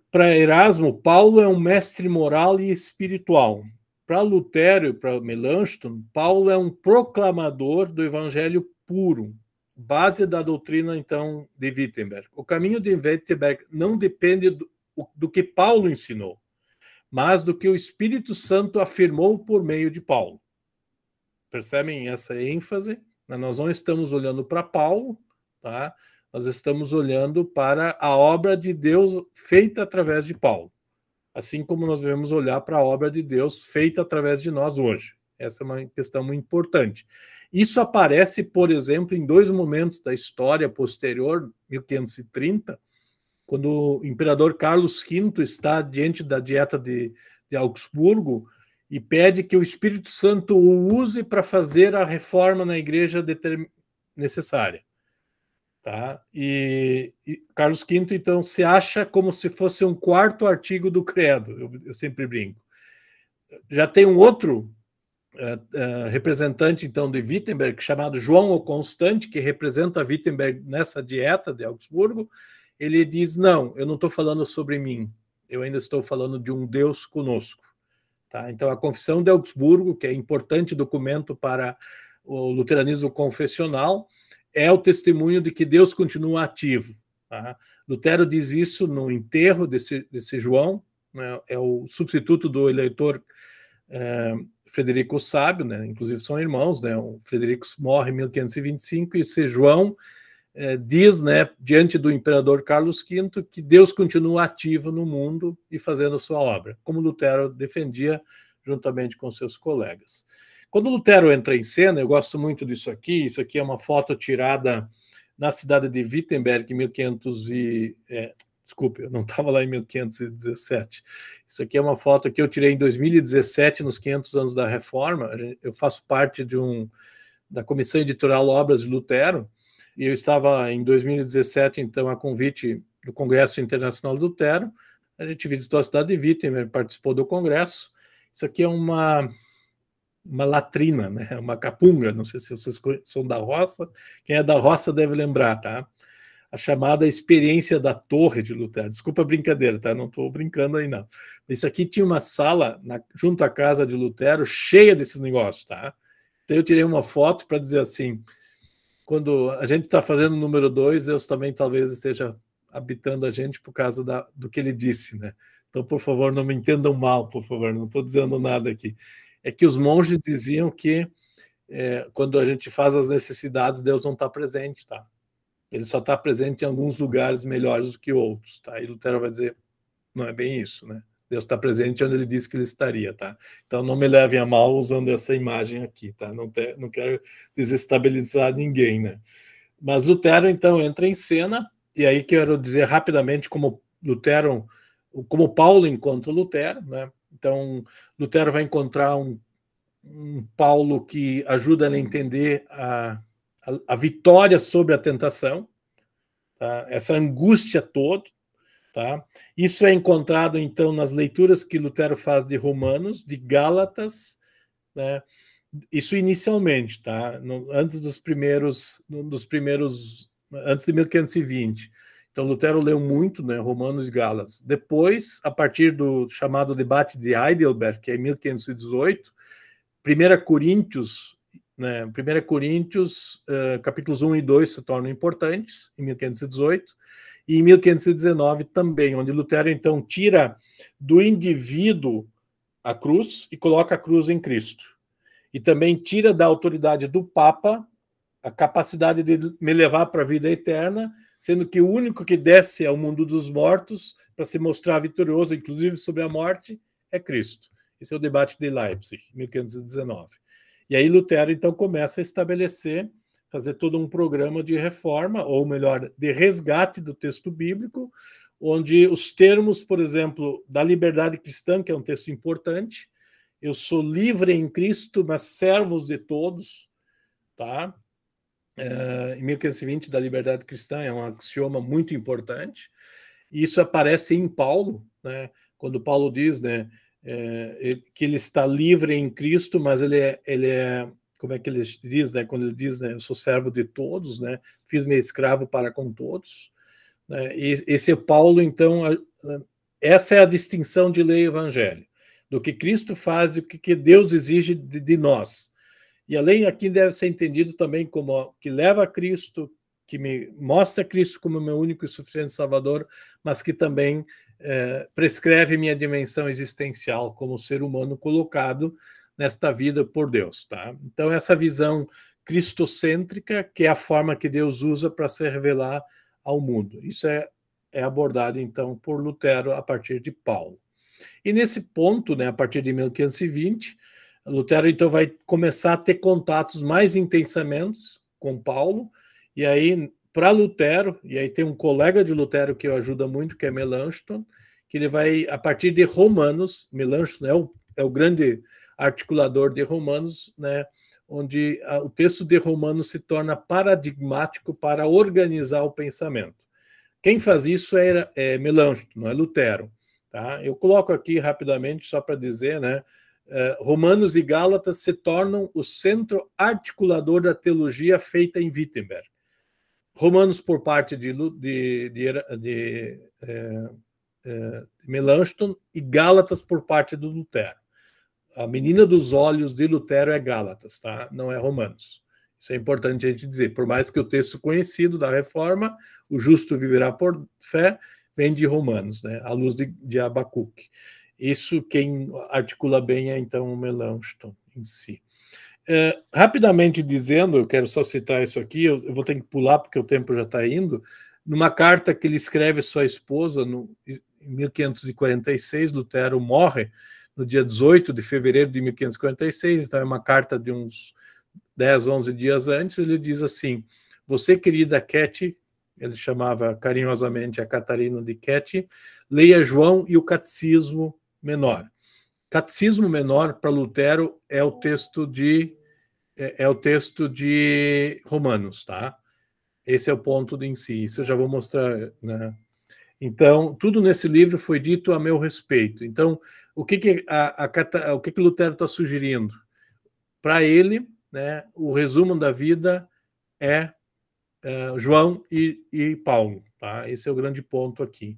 para Erasmo, Paulo é um mestre moral e espiritual. Para Lutero e para Melanchthon, Paulo é um proclamador do evangelho puro, base da doutrina, então, de Wittenberg. O caminho de Wittenberg não depende do que Paulo ensinou, mas do que o Espírito Santo afirmou por meio de Paulo. Percebem essa ênfase? Nós não estamos olhando para Paulo, tá? Nós estamos olhando para a obra de Deus feita através de Paulo, assim como nós devemos olhar para a obra de Deus feita através de nós hoje. Essa é uma questão muito importante. Isso aparece, por exemplo, em dois momentos da história posterior, 1530, quando o imperador Carlos V está diante da Dieta de Augsburgo e pede que o Espírito Santo o use para fazer a reforma na igreja necessária. Tá? E Carlos V, então, se acha como se fosse um quarto artigo do credo, eu sempre brinco. Já tem um outro representante, então, de Wittenberg, chamado João o Constante, que representa Wittenberg nessa Dieta de Augsburgo. Ele diz, não, eu não estou falando sobre mim, eu ainda estou falando de um Deus conosco. Tá? Então, a Confissão de Augsburgo, que é importante documento para o luteranismo confessional, é o testemunho de que Deus continua ativo. Tá? Lutero diz isso no enterro desse João, né? É o substituto do eleitor Frederico o Sábio, né? Inclusive são irmãos, né? O Frederico morre em 1525 e esse João diz, né, diante do imperador Carlos V, que Deus continua ativo no mundo e fazendo sua obra, como Lutero defendia juntamente com seus colegas. Quando Lutero entra em cena, eu gosto muito disso aqui. Isso aqui é uma foto tirada na cidade de Wittenberg em 1500 desculpe, eu não estava lá em 1517. Isso aqui é uma foto que eu tirei em 2017, nos 500 anos da Reforma. Eu faço parte da Comissão Editorial Obras de Lutero, e eu estava em 2017, então, a convite do Congresso Internacional de Lutero. A gente visitou a cidade de Wittenberg, participou do congresso. Isso aqui é uma latrina, né? Uma capunga, não sei se vocês são da roça. Quem é da roça deve lembrar, tá? A chamada experiência da torre de Lutero. Desculpa a brincadeira, tá? Não estou brincando aí, não. Isso aqui tinha uma sala junto à casa de Lutero cheia desses negócios, tá? Então eu tirei uma foto para dizer assim, quando a gente está fazendo o número 2, Deus também talvez esteja habitando a gente por causa do que ele disse, né? Então, por favor, não me entendam mal, por favor, não estou dizendo nada aqui. É que os monges diziam que quando a gente faz as necessidades, Deus não está presente, tá? Ele só está presente em alguns lugares melhores do que outros, tá? E Lutero vai dizer, não é bem isso, né? Deus está presente onde ele disse que ele estaria, tá? Então não me levem a mal usando essa imagem aqui, tá? Não quero desestabilizar ninguém, né? Mas Lutero, então, entra em cena, e aí quero dizer rapidamente como Paulo encontra Lutero, né? Então, Lutero vai encontrar um Paulo que ajuda ele a entender a vitória sobre a tentação, tá? Essa angústia toda, tá? Isso é encontrado, então, nas leituras que Lutero faz de Romanos, de Gálatas, né? Isso inicialmente, tá? Antes de 1520. Então, Lutero leu muito, né, Romanos e Gálatas. Depois, a partir do chamado debate de Heidelberg, que é em 1518, 1 Coríntios, né, 1 Coríntios, capítulos 1 e 2 se tornam importantes, em 1518, e em 1519 também, onde Lutero, então, tira do indivíduo a cruz e coloca a cruz em Cristo. E também tira da autoridade do Papa a capacidade de me levar para a vida eterna, sendo que o único que desce ao mundo dos mortos para se mostrar vitorioso, inclusive sobre a morte, é Cristo. Esse é o debate de Leipzig, 1519. E aí Lutero, então, começa a estabelecer, fazer todo um programa de reforma, ou melhor, de resgate do texto bíblico, onde os termos, por exemplo, da liberdade cristã, que é um texto importante, eu sou livre em Cristo, mas servos de todos, tá? Em 1520, da liberdade cristã, é um axioma muito importante. E isso aparece em Paulo, né? Quando Paulo diz, né, que ele está livre em Cristo, mas ele é como é que ele diz, né? Quando ele diz, né, eu sou servo de todos, né? Fiz-me escravo para com todos. Né? E esse é Paulo, então, essa é a distinção de lei e evangelho, do que Cristo faz e do que Deus exige de nós. E além aqui deve ser entendido também como que leva a Cristo, que me mostra Cristo como meu único e suficiente Salvador, mas que também prescreve minha dimensão existencial como ser humano colocado nesta vida por Deus. Tá? Então, essa visão cristocêntrica, que é a forma que Deus usa para se revelar ao mundo. Isso é abordado, então, por Lutero a partir de Paulo. E nesse ponto, né, a partir de 1520, Lutero, então, vai começar a ter contatos mais intensamente com Paulo, e aí, para Lutero, e aí tem um colega de Lutero que o ajuda muito, que é Melanchthon, que ele vai, a partir de Romanos, Melanchthon é o grande articulador de Romanos, né, onde o texto de Romanos se torna paradigmático para organizar o pensamento. Quem faz isso é Melanchthon, não é Lutero. Tá? Eu coloco aqui rapidamente, só para dizer, né, Romanos e Gálatas se tornam o centro articulador da teologia feita em Wittenberg. Romanos por parte de Melanchthon e Gálatas por parte do Lutero. A menina dos olhos de Lutero é Gálatas, tá? Não é Romanos. Isso é importante a gente dizer. Por mais que o texto conhecido da Reforma, o justo viverá por fé, vem de Romanos, né? À luz de Abacuque. Isso quem articula bem é, então, o Melanchthon em si. Rapidamente dizendo, eu quero só citar isso aqui, eu vou ter que pular porque o tempo já está indo, numa carta que ele escreve à sua esposa, em 1546, Lutero morre no dia 18 de fevereiro de 1546, então é uma carta de uns 10, 11 dias antes. Ele diz assim: você, querida Ketty, ele chamava carinhosamente a Catarina de Ketty, leia João e o Catecismo Menor. Catecismo Menor, para Lutero, é o texto de Romanos, tá? Esse é o ponto em si, isso eu já vou mostrar, né? Então, tudo nesse livro foi dito a meu respeito. Então, o que Lutero está sugerindo? Para ele, né, o resumo da vida é João e Paulo, tá? Esse é o grande ponto aqui.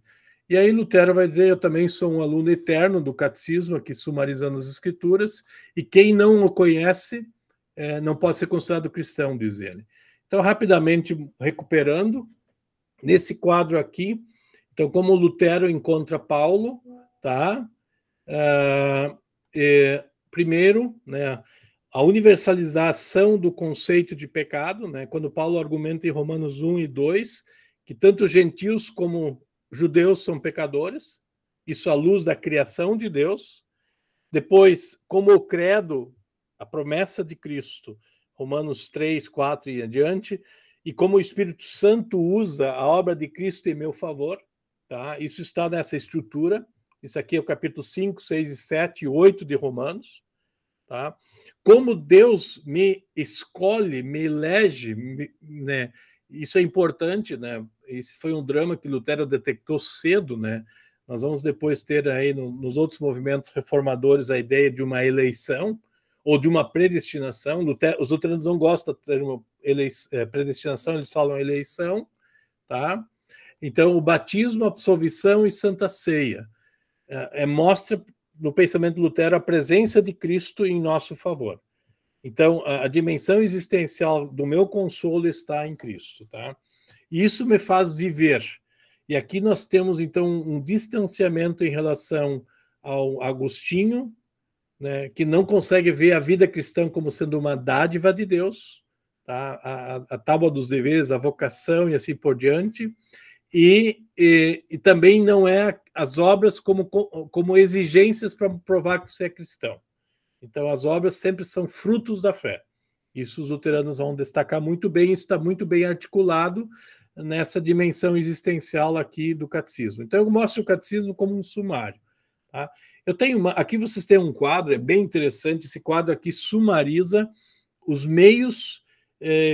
E aí Lutero vai dizer: eu também sou um aluno eterno do catecismo, aqui sumarizando as escrituras, e quem não o conhece não pode ser considerado cristão, diz ele. Então, rapidamente recuperando, nesse quadro aqui, então, como Lutero encontra Paulo, tá? Primeiro, né, a universalização do conceito de pecado, né, quando Paulo argumenta em Romanos 1 e 2 que tanto gentios como judeus são pecadores, isso à luz da criação de Deus. Depois, como o credo, a promessa de Cristo, Romanos 3, 4 e adiante, e como o Espírito Santo usa a obra de Cristo em meu favor, tá? Isso está nessa estrutura. Isso aqui é o capítulo 5, 6 e 7 e 8 de Romanos, tá? Como Deus me escolhe, me elege, né? Isso é importante, né? Esse foi um drama que Lutero detectou cedo, né? Nós vamos depois ter aí nos outros movimentos reformadores a ideia de uma eleição ou de uma predestinação. Os luteranos não gostam de ter uma predestinação, eles falam eleição, tá? Então, o batismo, absolvição e santa ceia mostra no pensamento de Lutero a presença de Cristo em nosso favor. Então, a dimensão existencial do meu consolo está em Cristo, tá? E isso me faz viver. E aqui nós temos, então, um distanciamento em relação ao Agostinho, né, que não consegue ver a vida cristã como sendo uma dádiva de Deus, tá? A tábua dos deveres, a vocação e assim por diante, e também não é as obras como exigências para provar que você é cristão. Então, as obras sempre são frutos da fé. Isso os luteranos vão destacar muito bem, isso está muito bem articulado nessa dimensão existencial aqui do catecismo. Então, eu mostro o catecismo como um sumário. Tá? Eu tenho aqui vocês têm um quadro, é bem interessante, esse quadro aqui sumariza os meios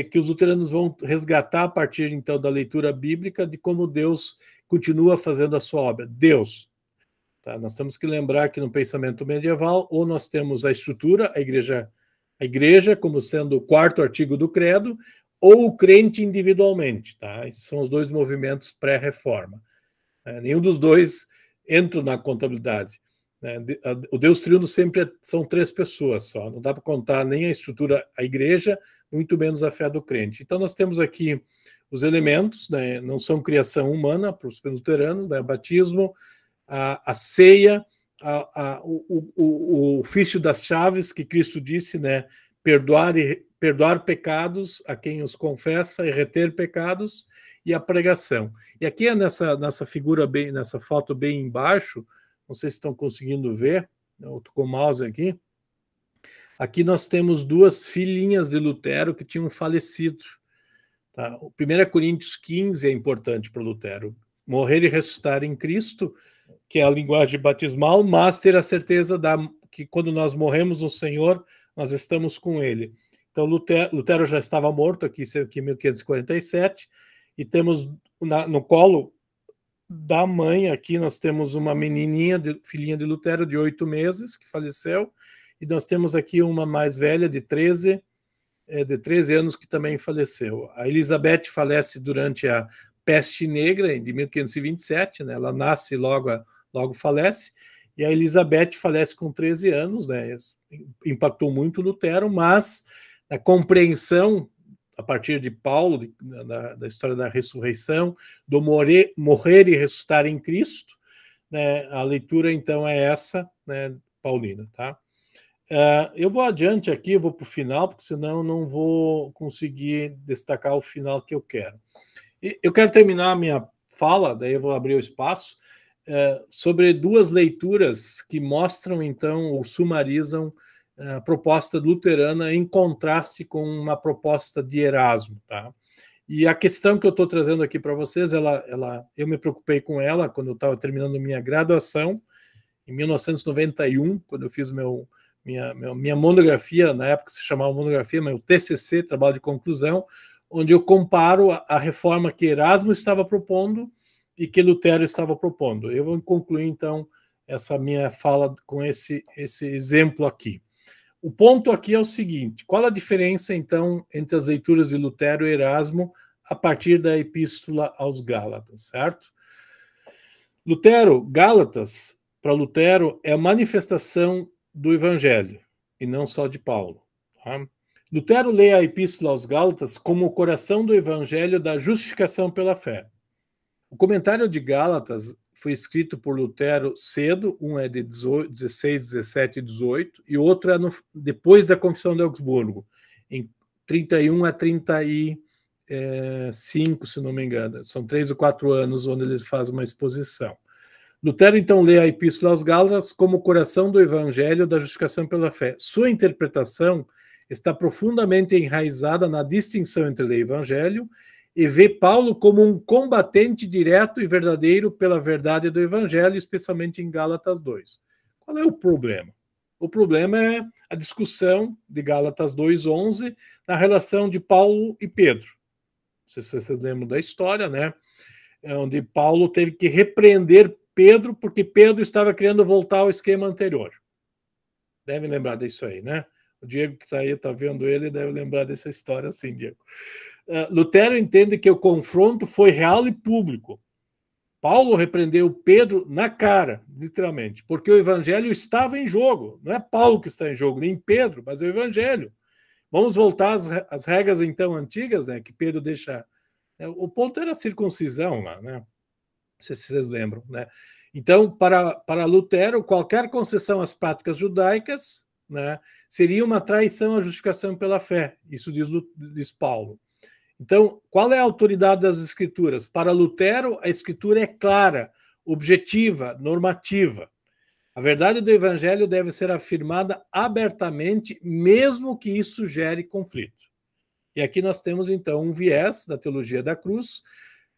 que os luteranos vão resgatar a partir, então, da leitura bíblica de como Deus continua fazendo a sua obra. Deus. Tá? Nós temos que lembrar que no pensamento medieval, ou nós temos a estrutura, a igreja como sendo o quarto artigo do credo, ou o crente individualmente. Tá? Esses são os dois movimentos pré-reforma. Nenhum dos dois entra na contabilidade. O Deus triuno sempre são três pessoas só, não dá para contar nem a estrutura, a igreja, muito menos a fé do crente. Então nós temos aqui os elementos, né, não são criação humana para os luteranos, né, batismo, a ceia, o ofício das chaves que Cristo disse, né, perdoar pecados a quem os confessa e reter pecados, e a pregação. E aqui é nessa figura, nessa foto bem embaixo, não sei se estão conseguindo ver, eu estou com o mouse aqui. Aqui nós temos duas filhinhas de Lutero que tinham falecido. Tá? O 1 Coríntios 15 é importante para Lutero. Morrer e ressuscitar em Cristo, que é a linguagem batismal, mas ter a certeza que quando nós morremos no Senhor, nós estamos com Ele. Então, Lutero já estava morto aqui em 1547, e temos no colo da mãe, aqui nós temos uma menininha, filhinha de Lutero, de 8 meses, que faleceu, e nós temos aqui uma mais velha, de 13 anos, que também faleceu. A Elizabeth falece durante a peste negra, de 1527, né? Ela nasce e logo falece, e a Elizabeth falece com 13 anos, né? Impactou muito Lutero, mas a compreensão a partir de Paulo, da história da ressurreição, do morrer e ressuscitar em Cristo, né? A leitura, então, é essa, né, paulina, tá? Eu vou adiante aqui, eu vou para o final, porque senão eu não vou conseguir destacar o final que eu quero. Eu quero terminar a minha fala, daí eu vou abrir o espaço, sobre duas leituras que mostram, então, ou sumarizam a proposta luterana em contraste com uma proposta de Erasmo, tá? E a questão que eu estou trazendo aqui para vocês, eu me preocupei com ela quando eu estava terminando minha graduação, em 1991, quando eu fiz minha monografia, na época se chamava monografia, meu TCC, trabalho de conclusão, onde eu comparo a reforma que Erasmo estava propondo e que Lutero estava propondo. Eu vou concluir, então, essa minha fala com esse exemplo aqui. O ponto aqui é o seguinte: qual a diferença, então, entre as leituras de Lutero e Erasmo a partir da Epístola aos Gálatas, certo? Gálatas, para Lutero, é a manifestação do Evangelho, e não só de Paulo. Tá? Lutero lê a Epístola aos Gálatas como o coração do Evangelho da justificação pela fé. O comentário de Gálatas foi escrito por Lutero cedo, um é de 16, 17 e 18, e outro é depois da Confissão de Augsburgo, em 31 a 35, se não me engano. São 3 ou 4 anos onde ele faz uma exposição. Lutero, então, lê a Epístola aos Gálatas como o coração do Evangelho da justificação pela fé. Sua interpretação está profundamente enraizada na distinção entre lei e Evangelho, e vê Paulo como um combatente direto e verdadeiro pela verdade do Evangelho, especialmente em Gálatas 2. Qual é o problema? O problema é a discussão de Gálatas 2:11 na relação de Paulo e Pedro. Não sei se vocês lembram da história, né? Onde Paulo teve que repreender Pedro porque Pedro estava querendo voltar ao esquema anterior. Devem lembrar disso aí, né? O Diego que está aí, está vendo ele, deve lembrar dessa história, sim, Diego. Lutero entende que o confronto foi real e público. Paulo repreendeu Pedro na cara, literalmente, porque o evangelho estava em jogo. Não é Paulo que está em jogo, nem Pedro, mas é o evangelho. Vamos voltar às regras, então, antigas, né, que Pedro deixa. O ponto era a circuncisão lá, né? Não sei se vocês lembram, né? Então, para Lutero, qualquer concessão às práticas judaicas, né, seria uma traição à justificação pela fé. Isso diz Paulo. Então, qual é a autoridade das Escrituras? Para Lutero, a Escritura é clara, objetiva, normativa. A verdade do Evangelho deve ser afirmada abertamente, mesmo que isso gere conflito. E aqui nós temos, então, um viés da teologia da cruz,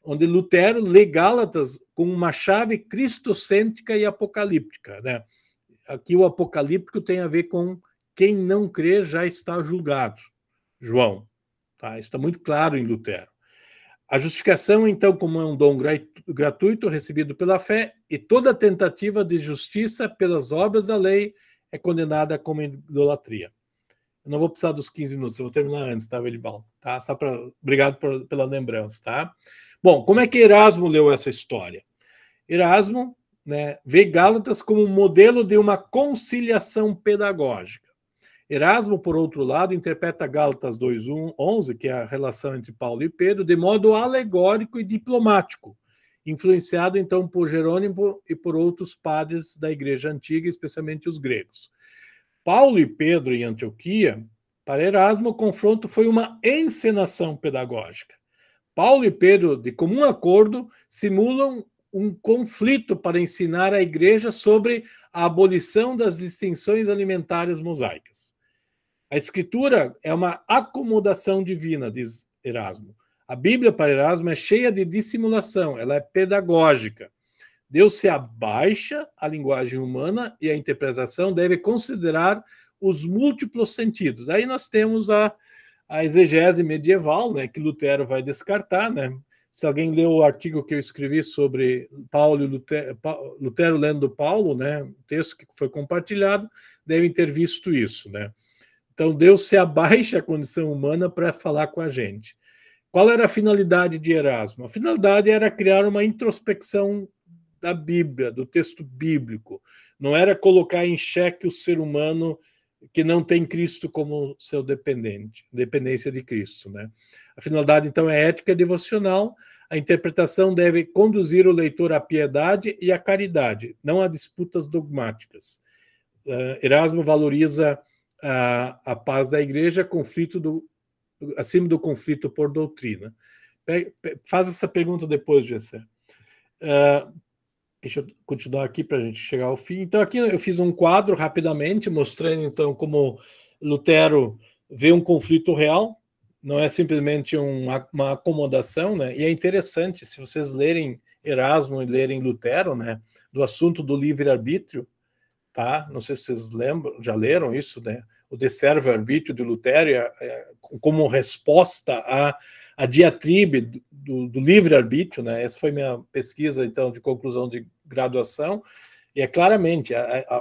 onde Lutero lê Gálatas com uma chave cristocêntrica e apocalíptica, né? Aqui o apocalíptico tem a ver com quem não crê já está julgado. João. Tá? Isso está muito claro em Lutero. A justificação, então, como é um dom gratuito recebido pela fé, e toda tentativa de justiça pelas obras da lei é condenada como idolatria. Eu não vou precisar dos 15 minutos, eu vou terminar antes, tá, Velibal? Tá? Só obrigado pela lembrança, tá? Bom, como é que Erasmo leu essa história? Erasmo, né, vê Gálatas como um modelo de uma conciliação pedagógica. Erasmo, por outro lado, interpreta Gálatas 2:11, que é a relação entre Paulo e Pedro, de modo alegórico e diplomático, influenciado então por Jerônimo e por outros padres da Igreja Antiga, especialmente os gregos. Paulo e Pedro em Antioquia, para Erasmo, o confronto foi uma encenação pedagógica. Paulo e Pedro, de comum acordo, simulam um conflito para ensinar a Igreja sobre a abolição das distinções alimentares mosaicas. A Escritura é uma acomodação divina, diz Erasmo. A Bíblia, para Erasmo, é cheia de dissimulação, ela é pedagógica. Deus se abaixa à linguagem humana e a interpretação deve considerar os múltiplos sentidos. Aí nós temos a exegese medieval, né, que Lutero vai descartar, né? Se alguém leu o artigo que eu escrevi sobre Paulo e Lutero lendo Paulo, né, o texto que foi compartilhado, devem ter visto isso, né? Então, Deus se abaixa à condição humana para falar com a gente. Qual era a finalidade de Erasmo? A finalidade era criar uma introspecção da Bíblia, do texto bíblico. Não era colocar em xeque o ser humano que não tem Cristo como seu dependência de Cristo, né? A finalidade, então, é ética devocional. A interpretação deve conduzir o leitor à piedade e à caridade, não a disputas dogmáticas. Erasmo valoriza a paz da igreja, acima do conflito por doutrina. Faz essa pergunta depois, Gessé. Deixa eu continuar aqui para a gente chegar ao fim. Então, aqui eu fiz um quadro rapidamente, mostrando então como Lutero vê um conflito real, não é simplesmente uma acomodação, né? E é interessante, se vocês lerem Erasmo e lerem Lutero, né, do assunto do livre-arbítrio, tá? Não sei se vocês lembram, já leram isso, né? O De Servo-Arbítrio de Lutero, como resposta à diatribe do livre-arbítrio, né? Essa foi minha pesquisa, então, de conclusão de graduação, e é claramente,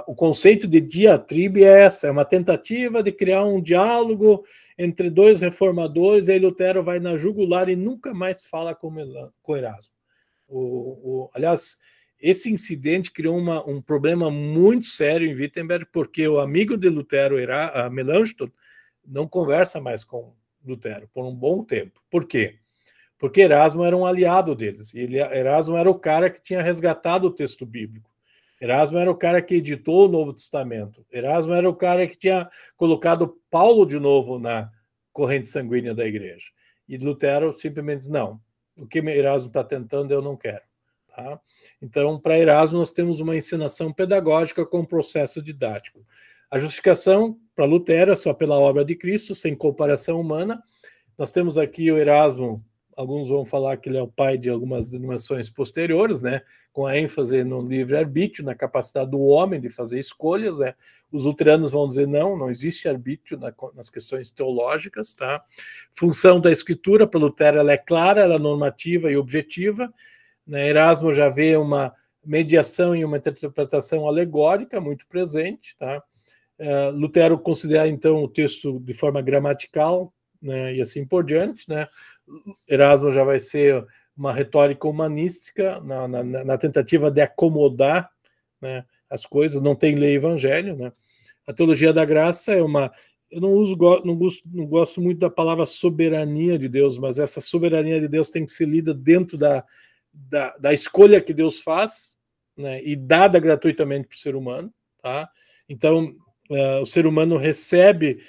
o conceito de diatribe é uma tentativa de criar um diálogo entre dois reformadores, e aí Lutero vai na jugular e nunca mais fala com Erasmo. Aliás, esse incidente criou um problema muito sério em Wittenberg, porque o amigo de Lutero, Melanchthon, não conversa mais com Lutero por um bom tempo. Por quê? Porque Erasmo era um aliado deles. Erasmo era o cara que tinha resgatado o texto bíblico. Erasmo era o cara que editou o Novo Testamento. Erasmo era o cara que tinha colocado Paulo de novo na corrente sanguínea da igreja. E Lutero simplesmente diz, não, o que Erasmo está tentando eu não quero. Tá? Então, para Erasmo, nós temos uma ensinação pedagógica com um processo didático. A justificação para Lutero é só pela obra de Cristo, sem comparação humana. Nós temos aqui o Erasmo, alguns vão falar que ele é o pai de algumas denominações posteriores, né? Com a ênfase no livre-arbítrio, na capacidade do homem de fazer escolhas, né? Os luteranos vão dizer não existe arbítrio nas questões teológicas, tá? Função da escritura para Lutero, ela é clara, ela é normativa e objetiva. Erasmo já vê uma mediação e uma interpretação alegórica muito presente. Tá? Lutero considera, então, o texto de forma gramatical, né, e assim por diante. Né? Erasmo já vai ser uma retórica humanística na tentativa de acomodar, né, as coisas, não tem lei e evangelho. Né? A teologia da graça é uma... Eu não gosto muito da palavra soberania de Deus, mas essa soberania de Deus tem que ser lida dentro da escolha que Deus faz, né, e dada gratuitamente para o ser humano. Tá? Então, o ser humano recebe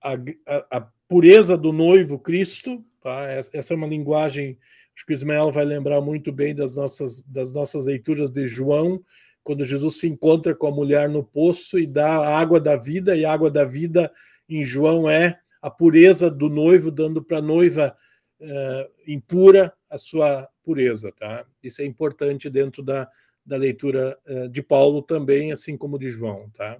a pureza do noivo Cristo. Tá? Essa é uma linguagem, acho que o Ismael vai lembrar muito bem das nossas leituras de João, quando Jesus se encontra com a mulher no poço e dá a água da vida, e a água da vida em João é a pureza do noivo, dando para a noiva impura a sua pureza. Tá? Isso é importante dentro da leitura de Paulo também, assim como de João. Tá?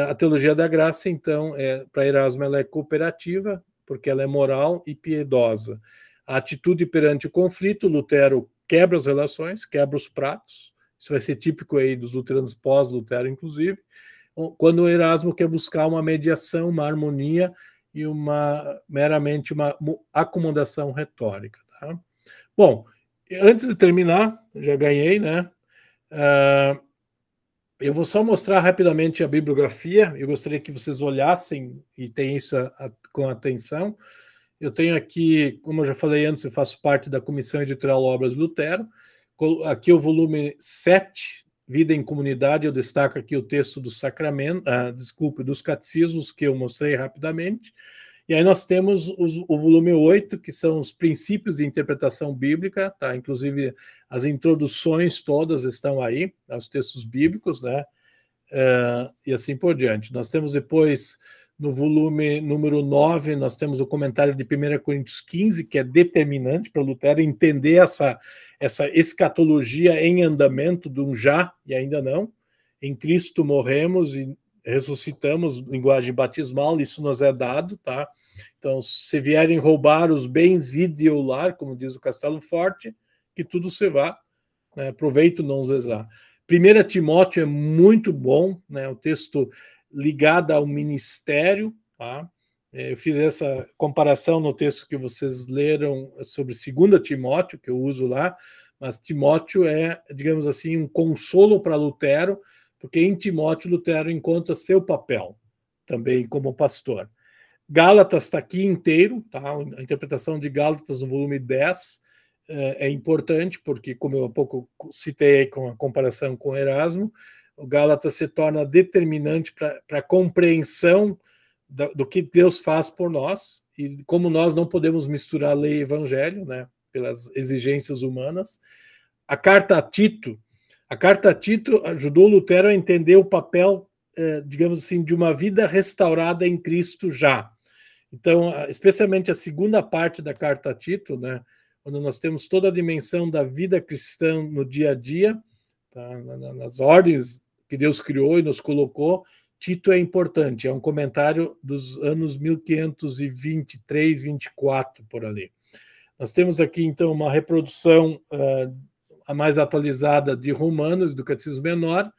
A teologia da graça, então, para Erasmo, ela é cooperativa, porque ela é moral e piedosa. A atitude perante o conflito, Lutero quebra as relações, quebra os pratos. Isso vai ser típico aí dos luteranos pós-Lutero, inclusive, quando o Erasmo quer buscar uma mediação, uma harmonia e meramente uma acomodação retórica. Tá? Bom, antes de terminar, já ganhei, né? Eu vou só mostrar rapidamente a bibliografia. Eu gostaria que vocês olhassem e tenham isso com atenção. Eu tenho aqui, como eu já falei antes, eu faço parte da Comissão Editorial Obras Lutero. Aqui o volume 7, Vida em Comunidade. Eu destaco aqui o texto do sacramento, dos catecismos, que eu mostrei rapidamente. E aí nós temos o volume 8, que são os princípios de interpretação bíblica, tá? Inclusive as introduções todas estão aí, aos textos bíblicos, né? E assim por diante. Nós temos depois, no volume número 9, nós temos o comentário de 1 Coríntios 15, que é determinante para Lutero entender essa escatologia em andamento de um já e ainda não. Em Cristo morremos e ressuscitamos, linguagem batismal, isso nos é dado, tá? Então, se vierem roubar os bens, vide e o lar, como diz o Castelo Forte, que tudo se vá, né? Proveito não usar. 1 Timóteo é muito bom, né? O texto ligado ao ministério, tá? Eu fiz essa comparação no texto que vocês leram sobre 2 Timóteo, que eu uso lá, mas Timóteo é, digamos assim, um consolo para Lutero, porque em Timóteo Lutero encontra seu papel, também como pastor. Gálatas está aqui inteiro, tá? A interpretação de Gálatas no volume 10 é importante, porque, como eu há pouco citei com a comparação com Erasmo, o Gálatas se torna determinante para a compreensão do que Deus faz por nós, e como nós não podemos misturar lei e evangelho, né, pelas exigências humanas. A carta a Tito ajudou Lutero a entender o papel, digamos assim, de uma vida restaurada em Cristo já. Então, especialmente a segunda parte da carta a Tito, né, quando nós temos toda a dimensão da vida cristã no dia a dia, tá, nas ordens que Deus criou e nos colocou, Tito é importante, é um comentário dos anos 1523, 24, por ali. Nós temos aqui, então, uma reprodução a mais atualizada de Romanos, do Catecismo Menor.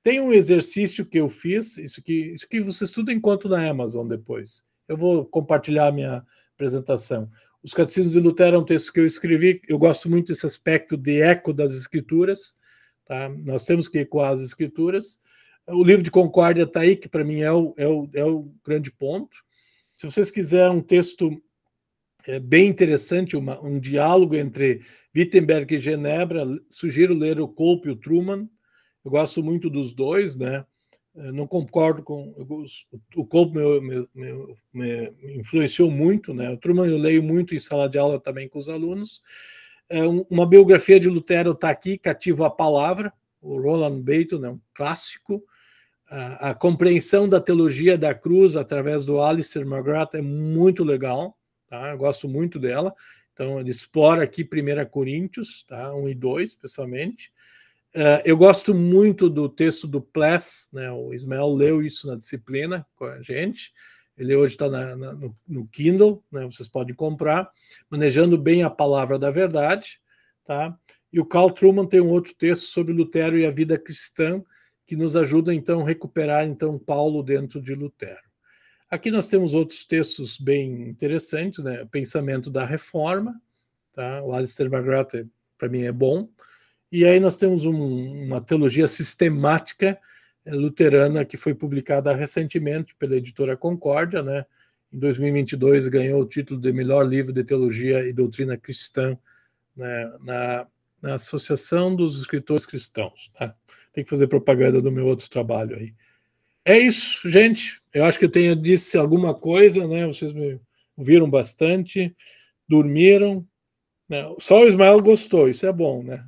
Tem um exercício que eu fiz, isso que você estuda enquanto na Amazon depois. Eu vou compartilhar a minha apresentação. Os Catecismos de Lutero é um texto que eu escrevi, eu gosto muito desse aspecto de eco das Escrituras, tá? Nós temos que ecoar as Escrituras. O livro de Concórdia está aí, que para mim é o grande ponto. Se vocês quiserem um texto bem interessante, um diálogo entre Wittenberg e Genebra, sugiro ler o Cope e o Truman. Eu gosto muito dos dois, né? Eu não concordo com... O Cope me influenciou muito, né? O Truman eu leio muito em sala de aula também com os alunos. Uma biografia de Lutero está aqui, Cativo à Palavra, o Roland Baton, é um clássico. A compreensão da teologia da cruz através do Alistair McGrath é muito legal, tá? Eu gosto muito dela. Então, ele explora aqui 1 Coríntios, tá? 1 e 2, especialmente. Eu gosto muito do texto do Pless, né? O Ismael leu isso na disciplina com a gente. Ele hoje está no Kindle, né? Vocês podem comprar, Manejando Bem a Palavra da Verdade, tá? E o Carl Truman tem um outro texto sobre Lutero e a vida cristã, que nos ajuda, então, a recuperar, então, Paulo dentro de Lutero. Aqui nós temos outros textos bem interessantes, né? Pensamento da Reforma, tá? O Alistair McGrath, para mim, é bom. E aí nós temos uma teologia sistemática luterana que foi publicada recentemente pela editora Concórdia, né? Em 2022 ganhou o título de melhor livro de teologia e doutrina cristã, né? na Associação dos Escritores Cristãos, tá? Tem que fazer propaganda do meu outro trabalho aí. É isso, gente. Eu acho que eu tenho disse alguma coisa, né? Vocês me ouviram bastante, dormiram, né? Só o Ismael gostou, isso é bom, né?